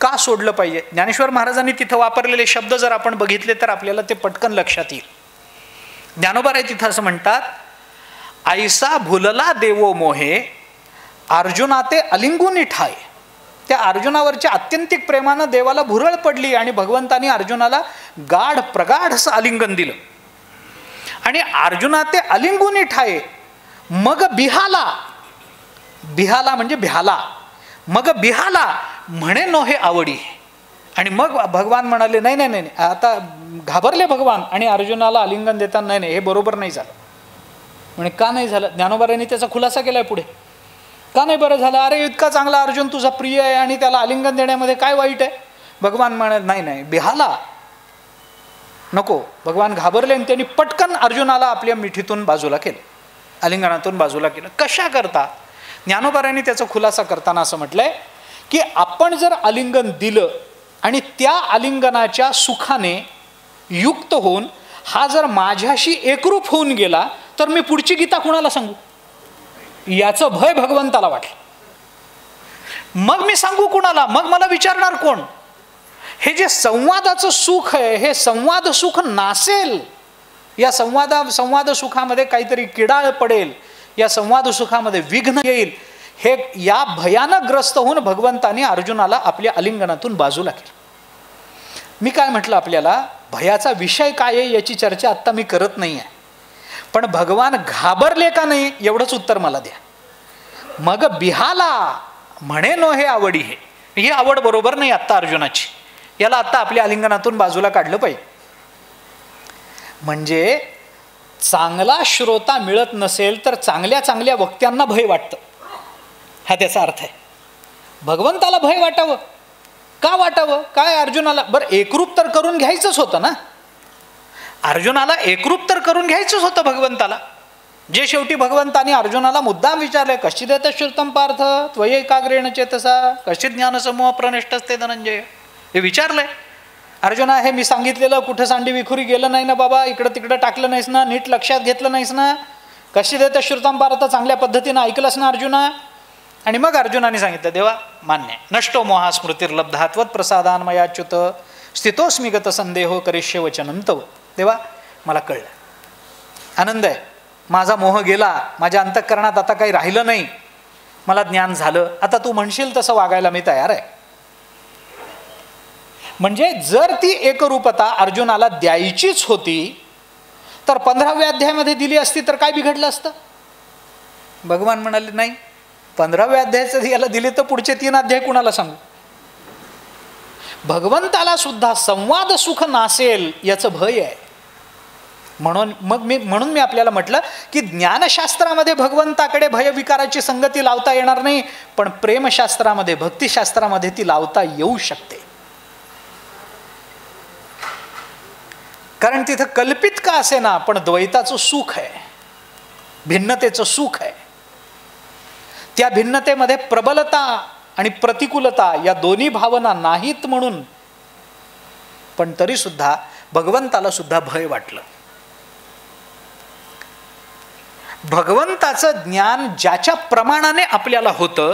का सोडलं पाहिजे? ज्ञानेश्वर महाराजांनी तिथं वापरलेले शब्द जर आपण बघितले तर आपल्याला ते पटकन लक्षात येईल. ज्ञानोबा तिथं असं म्हणतात, ऐसा भुलला देवो मोहे अर्जुना ते अलिंगुनी ठाय. त्या अर्जुनावरच्या अत्यंतिक प्रेमानं देवाला भुरळ पडली आणि भगवंतानी अर्जुनाला गाढ प्रगाढ असं आलिंगन दिलं. आणि अर्जुना ते अलिंगुनी ठाय मग बिहाला, बिहाला म्हणजे भ्याला, मग बिहाला म्हणे नो हे आवडी. आणि मग भगवान म्हणाले नाही नाही नाही, आता घाबरले भगवान आणि अर्जुनाला आलिंगन देताना नाही नाही, हे बरोबर नाही झालं. म्हणे का नाही झालं? ज्ञानोबारांनी त्याचा खुलासा केलाय पुढे. का नाही बरं झालं? अरे इतका चांगला अर्जुन तुझा प्रिय आहे आणि त्याला आलिंगन देण्यामध्ये काय वाईट आहे? भगवान म्हणाले नाही नाही, बिहाला नको. भगवान घाबरले आणि त्यांनी पटकन अर्जुनाला आपल्या मिठीतून बाजूला केलं, आलिंगनातून बाजूला केलं. कशा करता? ज्ञानोबारांनी त्याचा खुलासा करताना असं म्हटलंय की आपण जर आलिंगन दिलं आणि त्या आलिंगनाच्या सुखाने युक्त होऊन हा जर माझ्याशी एकरूप होऊन गेला तर मी पुढची गीता कुणाला सांगू, याचं भय भगवंताला वाटलं. मग मी सांगू कुणाला, मग मला विचारणार कोण? हे जे संवादाचं सुख आहे हे संवाद सुख नासेल, या संवाद सुखामध्ये काहीतरी किडाळ पडेल, या संवाद सुखामध्ये विघ्न येईल, हे या भयानक ग्रस्त होऊन भगवंताने अर्जुनाला आपल्या आलिंगनातून बाजूला केलं. मी काय म्हटलं, आपल्याला भयाचा विषय काय आहे याची चर्चा आत्ता मी करत नाही आहे, पण भगवान घाबरले का नाही एवढंच उत्तर मला द्या. मग बिहाला म्हणे नो हे आवडी, हे ही आवड बरोबर नाही आत्ता अर्जुनाची, याला आत्ता आपल्या आलिंगनातून बाजूला काढलं पाहिजे. म्हणजे चांगला श्रोता मिळत नसेल तर चांगल्या वक्त्यांना भय वाटतं, हा त्याचा अर्थ आहे. भगवंताला भय वाटावं का वाटावं? काय अर्जुनाला बरं एकरूप तर करून घ्यायचंच होतं ना, अर्जुनाला एकरूप तर करून घ्यायचंच होतं भगवंताला, जे शेवटी भगवंताने अर्जुनाला मुद्दाम विचारले, कश्चिदेत श्रुतम पार्थ त्वये एकाग्रेण चेतसा कश्चित ज्ञानसमूह प्रणिष्टस्ते धनंजय, हे विचारलंय. अर्जुना, हे मी सांगितलेलं कुठं सांडी विखुरी गेलं नाही ना बाबा, इकडं तिकडं टाकलं नाहीस ना, नीट लक्षात घेतलं नाहीस ना, कश्चिदेत श्रुतम पार्थ चांगल्या पद्धतीनं ऐकलंस ना अर्जुना? आणि मग अर्जुनाने सांगितलं, देवा मान्य, नष्टो मोहा स्मृतिर्लब्धा त्वत् प्रसादान मयाच्युत स्थितोस्मी गत संदेहो करिष्ये वचनं तव. देवा मला कळलं, आनंद आहे, माझा मोह गेला, माझ्या अंतःकरणात आता काही राहिलं नाही, मला ज्ञान झालं, आता तू म्हणशील तसं वागायला मी तयार आहे. म्हणजे जर ती एकरूपता अर्जुनाला द्यायचीच होती तर 15व्या अध्यायामध्ये दिली असती तर काय बिघडलं असतं? भगवान म्हणाले नाही, 15व्या अध्यायाचं याला दिले तर पुढचे 3 अध्याय कुणाला सांगू? भगवंताला सुद्धा संवाद सुख नासेल याचं भय आहे. म्हणून मी आपल्याला म्हटलं की ज्ञानशास्त्रामध्ये भगवंताकडे भयविकाराची संगती लावता येणार नाही, पण प्रेमशास्त्रामध्ये भक्तिशास्त्रामध्ये ती लावता येऊ शकते. कारण तिथं कल्पित का असे ना, पण द्वैताचं सुख आहे, भिन्नतेचं सुख आहे. त्या भिन्नतेमध्ये प्रबलता आणि प्रतिकूलता या दोन्ही भावना नाहीत म्हणून, पण तरी सुद्धा भगवंताला सुद्धा भय वाटलं. भगवंताचं ज्ञान ज्याच्या प्रमाणाने आपल्याला होतं,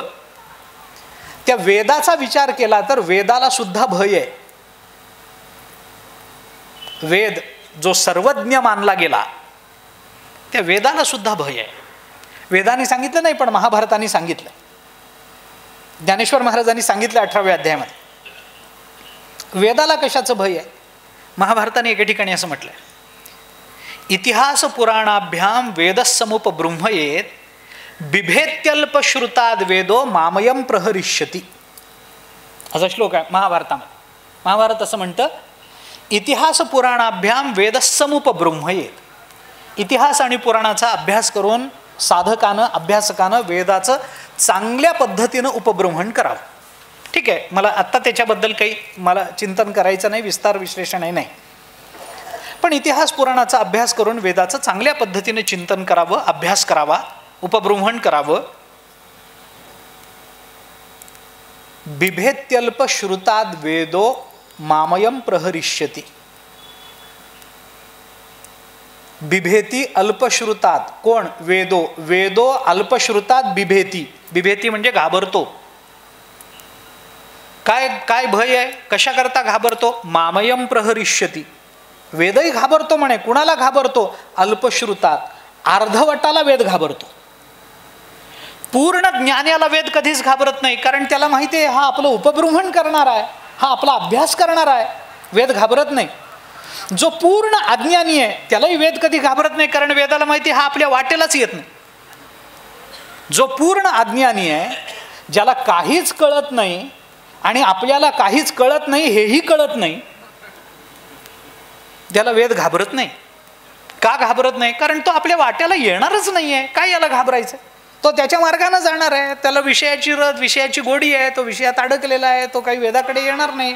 त्या वेदाचा विचार केला तर वेदाला सुद्धा भय आहे. वेद जो सर्वज्ञ मानला गेला त्या वेदाला सुद्धा भय आहे. वेदाने सांगितलं नाही, पण महाभारताने सांगितलं, ज्ञानेश्वर महाराजांनी सांगितलं 18व्या अध्यायामध्ये. वेदाला कशाचं भय आहे? महाभारताने एके ठिकाणी असं म्हटलंय, इतिहास पुराणाभ्याम वेदसमुपबृंहयेत बिभेत्यल्पश्रुताद वेदो मामयम प्रहरिष्यति, असा श्लोक आहे महाभारतामध्ये. महाभारत असं म्हणतं, इतिहास पुराणाभ्याम वेदसमुपबृंहयेत, इतिहास आणि पुराणाचा अभ्यास करून साधकानं अभ्यासकानं वेदाचं चांगल्या पद्धतीनं उपब्रह्मण करावं. ठीक आहे, मला आत्ता त्याच्याबद्दल काही मला चिंतन करायचं नाही, विस्तार विश्लेषणही नाही, पण इतिहास पुराणाचा अभ्यास करून वेदाचं चांगल्या पद्धतीने चिंतन करावं, अभ्यास करावा, उपब्रह्मण करावं. बिभेत्यल्प श्रुताद वेदो मामयम प्रहरिष्यति, बिभेती अल्पश्रुतात, कोण? वेदो, वेदो अल्पश्रुतात बिभेती, बिभेती म्हणजे घाबरतो. काय काय भय आहे, कशा करता घाबरतो? मामयम प्रहरिष्यति, वेदही घाबरतो म्हणे. कुणाला घाबरतो? अल्पश्रुतात, अर्धवटाला वेद घाबरतो. पूर्ण ज्ञानाला वेद कधीच घाबरत नाही, कारण त्याला माहिती आहे हा आपलं उपब्रह्मण करणार आहे, हा आपला अभ्यास करणार आहे, वेद घाबरत नाही. जो पूर्ण अज्ञानी आहे त्यालाही वेद कधी घाबरत नाही, कारण वेदाला माहिती हा आपल्या वाटेलाच येत नाही. जो पूर्ण अज्ञानी आहे, ज्याला काहीच कळत नाही आणि आपल्याला काहीच कळत नाही हेही कळत नाही, त्याला वेद घाबरत नाही. का घाबरत नाही? कारण तो आपल्या वाट्याला येणारच नाही आहे. काय याला घाबरायचं? तो त्याच्या मार्गाने जाणार आहे, त्याला विषयाची रस, विषयाची गोडी आहे, तो विषयात अडकलेला आहे, तो काही वेदाकडे येणार नाही.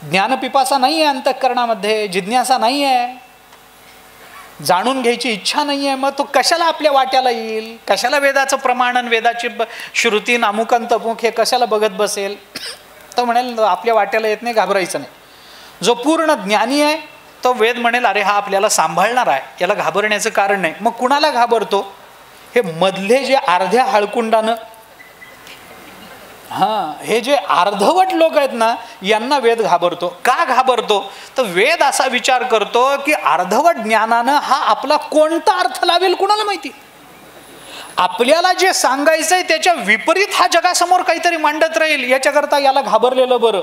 ज्ञानपिपासा नाही आहे अंतःकरणामध्ये, जिज्ञासा नाही आहे, जाणून घ्यायची इच्छा नाही आहे, मग तो कशाला आपल्या वाट्याला येईल? कशाला वेदाचं प्रमाणन, वेदाची श्रुती नामुकन तमुक हे कशाला बघत बसेल? तो म्हणेल आपल्या वाट्याला येत नाही, घाबरायचं नाही. जो पूर्ण ज्ञानी आहे तो वेद म्हणेल अरे हा आपल्याला सांभाळणार आहे, याला घाबरण्याचं कारण नाही. मग कुणाला घाबरतो? हे मधले जे अर्ध्या हळकुंडानं, हे जे अर्धवट लोक आहेत ना, यांना वेद घाबरतो. का घाबरतो? तर वेद असा विचार करतो की अर्धवट ज्ञानानं हा आपला कोणता अर्थ लावेल कुणाला माहिती. आपल्याला जे सांगायचंय त्याच्या विपरीत हा जगासमोर काहीतरी मांडत राहील, याच्याकरता याला घाबरलेलं बरं.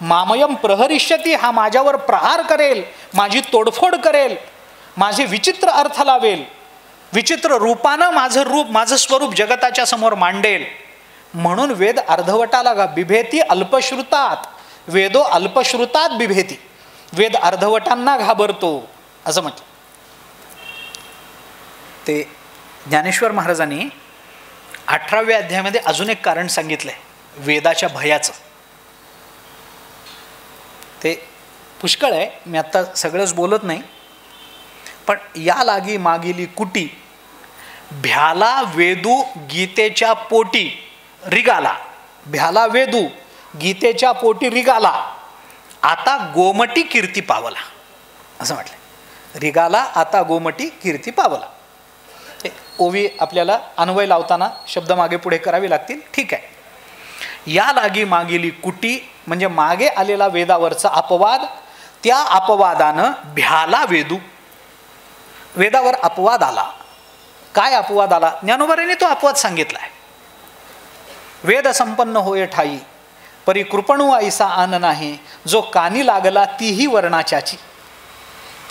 मामयम प्रहरिष्यती, हा माझ्यावर प्रहार करेल, माझी तोडफोड करेल, माझे विचित्र अर्थ लावेल, विचित्र रूपानं माझं रूप, माझं स्वरूप जगताच्या समोर मांडेल. म्हणून वेद अर्धवटाला बिभेती अल्पश्रुतात, वेदो अल्पश्रुतात बिभेती, वेद अर्धवटांना घाबरतो असं म्हटलं. ते ज्ञानेश्वर महाराजांनी 18व्या अध्यायामध्ये अजून एक कारण सांगितलंय वेदाच्या भयाचं. ते पुष्कळ आहे, मी आत्ता सगळंच बोलत नाही. पण या लागी मागिली कुटी, भ्याला वेदू गीतेच्या पोटी रिगाला, भ्याला वेदू गीतेच्या पोटी रिगाला, आता गोमटी कीर्ती पावला असं म्हटलं. रिगाला आता गोमटी कीर्ती पावला. ओवी आपल्याला अन्वय लावताना शब्द मागे पुढे करावे लागतील, ठीक आहे. या लागी मागिली कुटी म्हणजे मागे आलेला वेदावरचा अपवाद, त्या अपवादानं भ्याला वेदू, वेदावर अपवाद आला. काय अपवाद आला? ज्ञानोबाने तो अपवाद सांगितला आहे. वेद संपन्न होय ठाई, परी कृपणू ऐसा आन नाही, जो कानी लागला तीही वर्णाच्याची,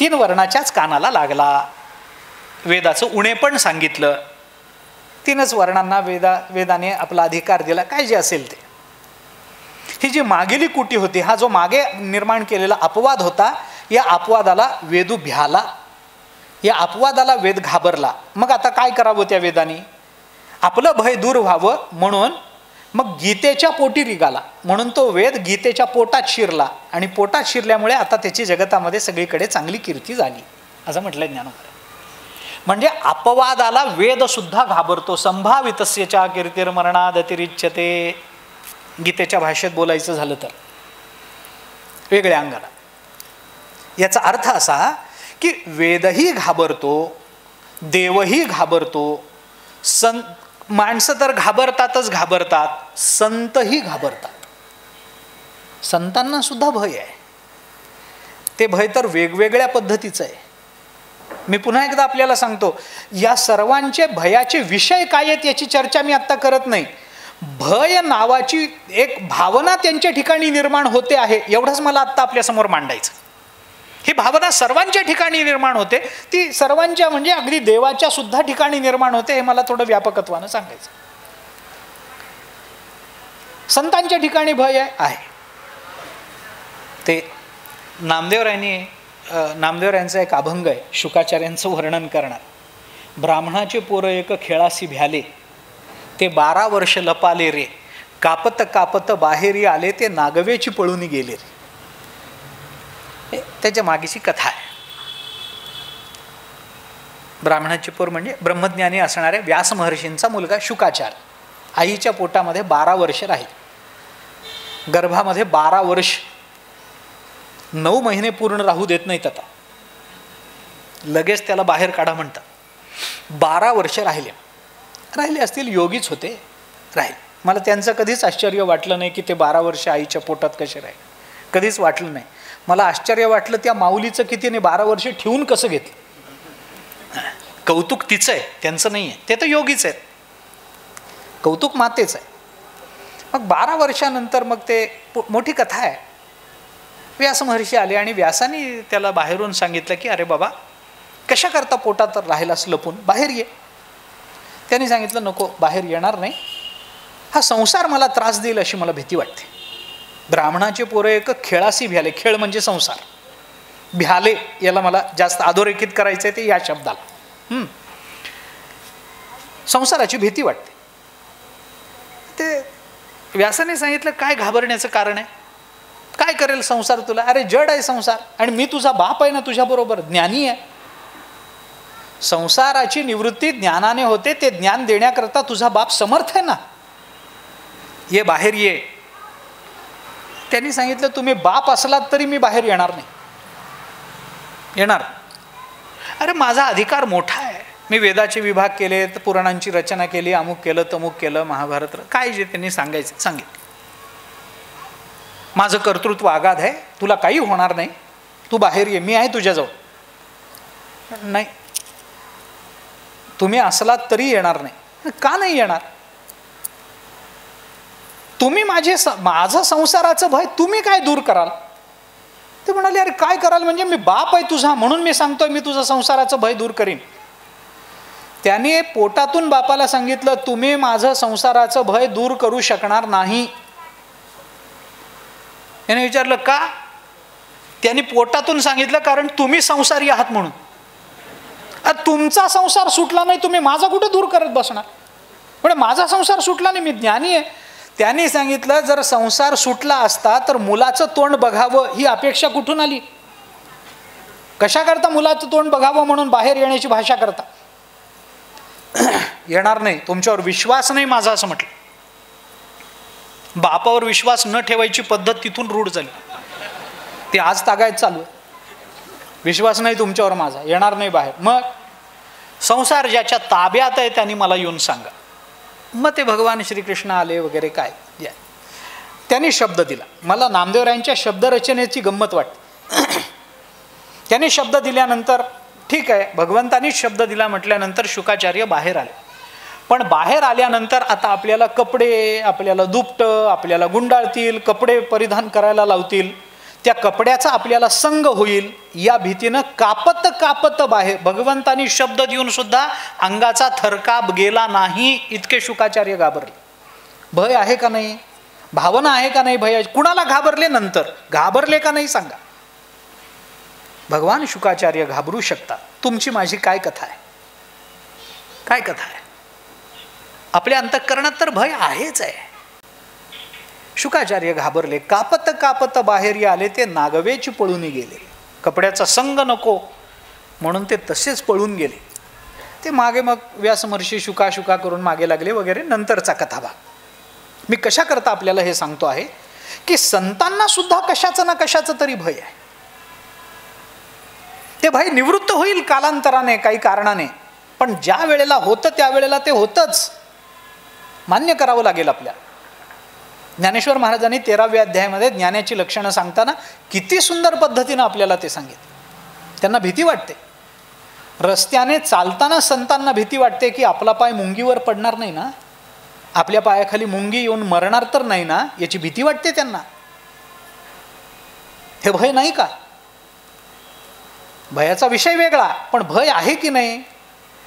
3 वर्णाच्याच कानाला लागला. वेदाचं उणे पण सांगितलं, 3च वर्णांना वेदाने आपला अधिकार दिला, काय जे असेल ते. ही जी मागेली कुटी होती, हा जो मागे निर्माण केलेला अपवाद होता, या अपवादाला वेदू भ्याला, या अपवादाला वेद घाबरला. मग आता काय करावं त्या वेदाने? आपलं भय दूर व्हावं म्हणून मग गीतेच्या पोटी रिगाला, म्हणून तो वेद गीतेच्या पोटात शिरला, आणि पोटात शिरल्यामुळे आता त्याची जगतामध्ये सगळीकडे चांगली कीर्ती झाली असं म्हटलंय ज्ञानोबाने. म्हणजे अपवादाला वेद सुद्धा घाबरतो. संभावितस्यच्या कीर्तिर्मरणाद अतिरिच्यते, गीतेच्या भाषेत बोलायचं झालं तर वेगळ्या अंगाला. याचा अर्थ असा की वेदही घाबरतो, देवही घाबरतो, माणसं तर घाबरतातच घाबरतात, संतही घाबरतात. संतांना सुद्धा भय आहे. ते भय तर वेगवेगळ्या पद्धतीचं आहे. मी पुन्हा एकदा आपल्याला सांगतो, या सर्वांचे भयाचे विषय काय आहेत याची चर्चा मी आत्ता करत नाही. भय नावाची एक भावना त्यांच्या ठिकाणी निर्माण होते आहे, एवढंच मला आत्ता आपल्यासमोर मांडायचं. ही भावना सर्वांच्या ठिकाणी निर्माण होते, ती सर्वांच्या म्हणजे अगदी देवाच्या सुद्धा ठिकाणी निर्माण होते, हे मला थोडं व्यापकत्वानं सांगायचं. संतांच्या ठिकाणी भय आहे. ते नामदेवरायांचा एक अभंग आहे, शुकाचार्यांचं वर्णन करणार. ब्राह्मणाचे पोरं एक खेळासी भ्याले, ते 12 वर्ष लपाले रे, कापत कापत बाहेरी आले, ते नागवेची पळून गेले रे. त्याच्या मागेची कथा आहे. ब्राह्मणाचे पोर म्हणजे ब्रह्मज्ञानी असणाऱ्या व्यास महर्षींचा मुलगा शुकाचार्य आईच्या पोटामध्ये 12 वर्ष राहील. गर्भामध्ये 12 वर्ष, 9 महिने पूर्ण राहू देत नाहीत. आता लगेच त्याला बाहेर काढा म्हणतात. 12 वर्ष राहिले असतील, योगीच होते, राहील. मला त्यांचं कधीच आश्चर्य वाटलं नाही की ते 12 वर्ष आईच्या पोटात कसे राहील, कधीच वाटलं नाही. मला आश्चर्य वाटलं त्या माऊलीचं की तिने 12 वर्ष ठेवून कसं घेतलं. कौतुक तिचं आहे, त्यांचं नाही आहे, ते तर योगीच आहेत. कौतुक मातेच आहे. मग 12 वर्षानंतर मग ते मोठी कथा आहे. व्यास महर्षी आले आणि व्यासाने त्याला बाहेरून सांगितलं की अरे बाबा, कशा करता पोटात राहिलास लपून, बाहेर ये. त्यांनी सांगितलं नको, बाहेर येणार नाही, हा संसार मला त्रास देईल अशी मला भीती वाटते. ब्राह्मणाचे पोरं एक खेळासी भ्याले, खेळ म्हणजे संसार, भ्याले याला मला जास्त अधोरेखित करायचं आहे ते या शब्दाला. संसाराची भीती वाटते. ते व्यासाने सांगितलं काय घाबरण्याचं कारण आहे, काय करेल संसार तुला? अरे जड आहे संसार, आणि मी तुझा बाप आहे ना, तुझ्याबरोबर ज्ञानी आहे. संसाराची निवृत्ती ज्ञानाने होते, ते ज्ञान देण्याकरता तुझा बाप समर्थ आहे ना. ये बाहेर ये. त्यांनी सांगितलं तुम्ही बाप असलात तरी मी बाहेर येणार नाही. येणार? अरे माझा अधिकार मोठा आहे, मी वेदाचे विभाग केले, पुराणांची रचना केली, अमुक केलं तमुक केलं, महाभारत, काय जे त्यांनी सांगायचं सांगितलं. माझं कर्तृत्व आगाध आहे, तुला काही होणार नाही, तू बाहेर ये, मी आहे तुझ्याजवळ. नाही, तुम्ही असलात तरी येणार नाही. का नाही येणार? तुम्ही माझं संसाराचं भय तुम्ही काय दूर कराल? ते म्हणाले अरे काय कराल म्हणजे, मी बाप आहे तुझा म्हणून मी सांगतोय मी तुझं संसाराचं भय दूर करीन. त्याने पोटातून बापाला सांगितलं तुम्ही माझं संसाराचं भय दूर करू शकणार नाही. याने विचारलं का? त्यांनी पोटातून सांगितलं कारण तुम्ही संसारी आहात म्हणून. तुमचा संसार सुटला नाही, तुम्ही माझा कुठे दूर करत बसणार? म्हणजे माझा संसार सुटला नाही, मी ज्ञानी आहे. त्यांनी सांगितलं जर संसार सुटला असता तर मुलाचं तोंड बघावं ही अपेक्षा कुठून आली? कशा करता मुलाचं तोंड बघावं म्हणून बाहेर येण्याची भाषा करता? येणार नाही, तुमच्यावर विश्वास नाही माझा असं म्हटलं. बापावर विश्वास न ठेवायची पद्धत तिथून रूढ झाली. ते आज तागायत चालू आहे. विश्वास नाही तुमच्यावर माझा, येणार नाही बाहेर. मग संसार ज्याच्या ताब्यात आहे त्यांनी मला येऊन सांगा. मग ते भगवान श्रीकृष्ण आले वगैरे काय, त्यांनी शब्द दिला. मला नामदेवरायांच्या शब्दरचनेची गंमत वाटते. त्यांनी शब्द दिल्यानंतर ठीक आहे, भगवंतांनी शब्द दिला म्हटल्यानंतर शुकाचार्य बाहेर आले. पण बाहेर आल्यानंतर आता आपल्याला कपडे, आपल्याला दुपटं, आपल्याला गुंडाळतील, कपडे परिधान करायला लावतील, त्या कपड्याचा आपल्याला संग होईल या भीतीनं कापत कापत बाहेर, भगवंतांनी शब्द देऊन सुद्धा अंगाचा थरकाप गेला नाही इतके शुकाचार्य घाबरले. भय आहे का नाही? भावना आहे का नाही भय? कुणाला घाबरले? नंतर घाबरले का नाही सांगा. भगवान शुकाचार्य घाबरू शकतात. तुमची माझी काय कथा आहे? काय कथा आहे? आपल्या अंतःकरणात तर भय आहेच आहे. शुकाचार्य घाबरले, कापत कापत बाहेर आले, ते नागवेची पळून गेले. कपड्याचा संग नको म्हणून ते तसेच पळून गेले. ते मागे मग व्यासमहर्षी शुका करून मागे लागले वगैरे, नंतरचा कथाभाग. मी कशा करता आपल्याला हे सांगतो आहे की संतांना सुद्धा कशाचं ना कशाचं तरी भय आहे. ते भय निवृत्त होईल कालांतराने काही कारणाने, पण ज्या वेळेला होतं त्यावेळेला ते होतंच, मान्य करावं लागेल आपल्याला. ज्ञानेश्वर महाराजांनी 13व्या अध्यायामध्ये ज्ञानाची लक्षणं सांगताना किती सुंदर पद्धतीनं आपल्याला ते सांगितलं. त्यांना भीती वाटते, रस्त्याने चालताना संतांना भीती वाटते की आपला पाय मुंगीवर पडणार नाही ना, आपल्या पायाखाली मुंगी येऊन मरणार तर नाही ना, याची भीती वाटते त्यांना. हे भय नाही का? भयाचा विषय वेगळा, पण भय आहे की नाही?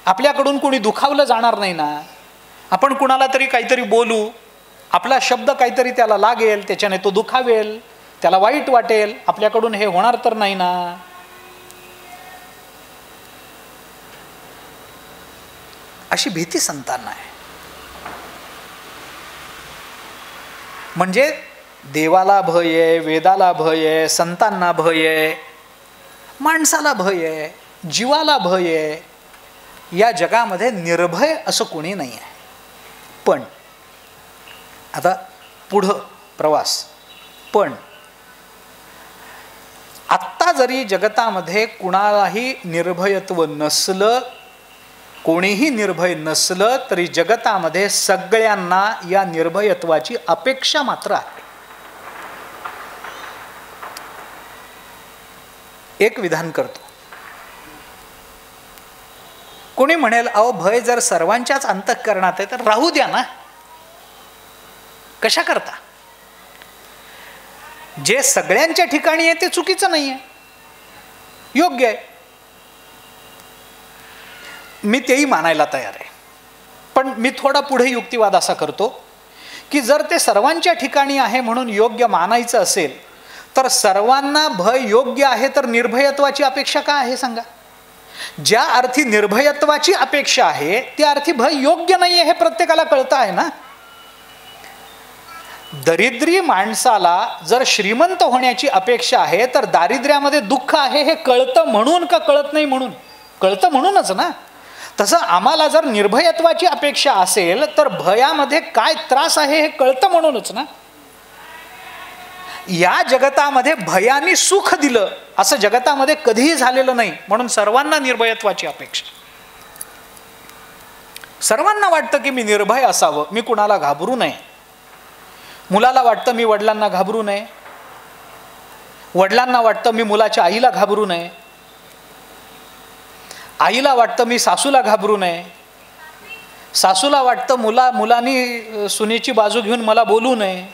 आपल्याकडून कोणी दुखावलं जाणार नाही ना, आपण कुणाला तरी काहीतरी बोलू, आपला शब्द काहीतरी त्याला लागेल, त्याच्याने तो दुखावेल, त्याला वाईट वाटेल, आपल्याकडून हे होणार तर नाही ना. अशी भीती संतांना आहे. म्हणजे देवाला भय आहे, वेदाला भय आहे, संतांना भय आहे, माणसाला भय आहे, जीवाला भय आहे. या जगामध्ये निर्भय असं कोणी नाही आहे. पण आता पुढं प्रवास. पण आत्ता जरी जगतामध्ये कुणालाही निर्भयत्व नसलं, कोणीही निर्भय नसलं, तरी जगतामध्ये सगळ्यांना या निर्भयत्वाची अपेक्षा मात्र आहे. एक विधान करतो. कोणी म्हणेल अहो भय जर सर्वांच्याच अंतःकरणात आहे तर राहू द्या ना, कशा करता? जे सगळ्यांच्या ठिकाणी आहे ते चुकीचं नाही आहे, योग्य आहे. मी तेही मानायला तयार आहे. पण मी थोडा पुढे युक्तिवाद असा करतो की जर ते सर्वांच्या ठिकाणी आहे म्हणून योग्य मानायचं असेल तर सर्वांना भय योग्य आहे, तर निर्भयत्वाची अपेक्षा का आहे सांगा? ज्या अर्थी निर्भयत्वाची अपेक्षा आहे त्या अर्थी भय योग्य नाही आहे हे प्रत्येकाला कळतं आहे ना. दरिद्री माणसाला जर श्रीमंत होण्याची अपेक्षा आहे तर दारिद्र्यामध्ये दुःख आहे हे कळतं म्हणून का कळत नाही म्हणून? कळतं म्हणूनच ना. तसं आम्हाला जर निर्भयत्वाची अपेक्षा असेल तर भयामध्ये काय त्रास आहे हे कळतं म्हणूनच ना. या जगतामध्ये भयाने सुख दिलं असं जगतामध्ये कधीही झालेलं नाही, म्हणून सर्वांना निर्भयत्वाची अपेक्षा. सर्वांना वाटतं की मी निर्भय असावं, मी कुणाला घाबरू नये. मुलाला वाटतं मी वडिलांना घाबरू नये, वडिलांना वाटतं मी मुलाच्या आईला घाबरू नये, आईला वाटतं मी सासूला घाबरू नये, सासूला वाटतं मुलांनी सुनेची बाजू घेऊन मला बोलू नये.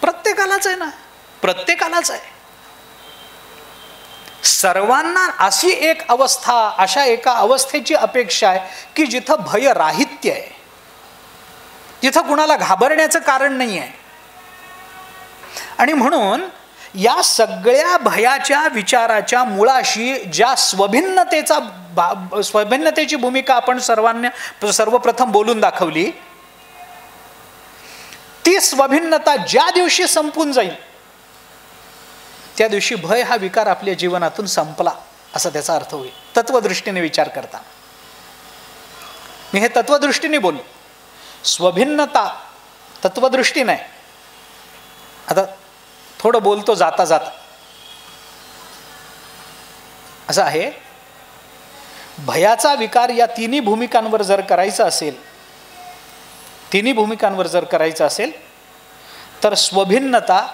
प्रत्येकालाच आहे ना, प्रत्येकालाच आहे. सर्वांना अशी एक अवस्था, अशा एका अवस्थेची अपेक्षा आहे की जिथं भय राहित्य आहे, जिथं कुणाला घाबरण्याचं कारण नाही आहे. आणि म्हणून या सगळ्या भयाच्या विचाराच्या मुळाशी ज्या स्वभिन्नतेची भूमिका आपण सर्वप्रथम बोलून दाखवली, ती स्वभिन्नता ज्या दिवशी संपून जाईल त्या दिवशी भय हा विकार आपल्या जीवनातून संपला असा त्याचा अर्थ होईल. तत्वदृष्टीने विचार करता मी हे तत्वदृष्टीने बोललो. स्वभिन्नता तत्वदृष्टी नाही. आता थोडं बोलतो जाता जाता. असं आहे, भयाचा विकार या तिन्ही भूमिकांवर जर करायचा असेल तर स्वभिन्नता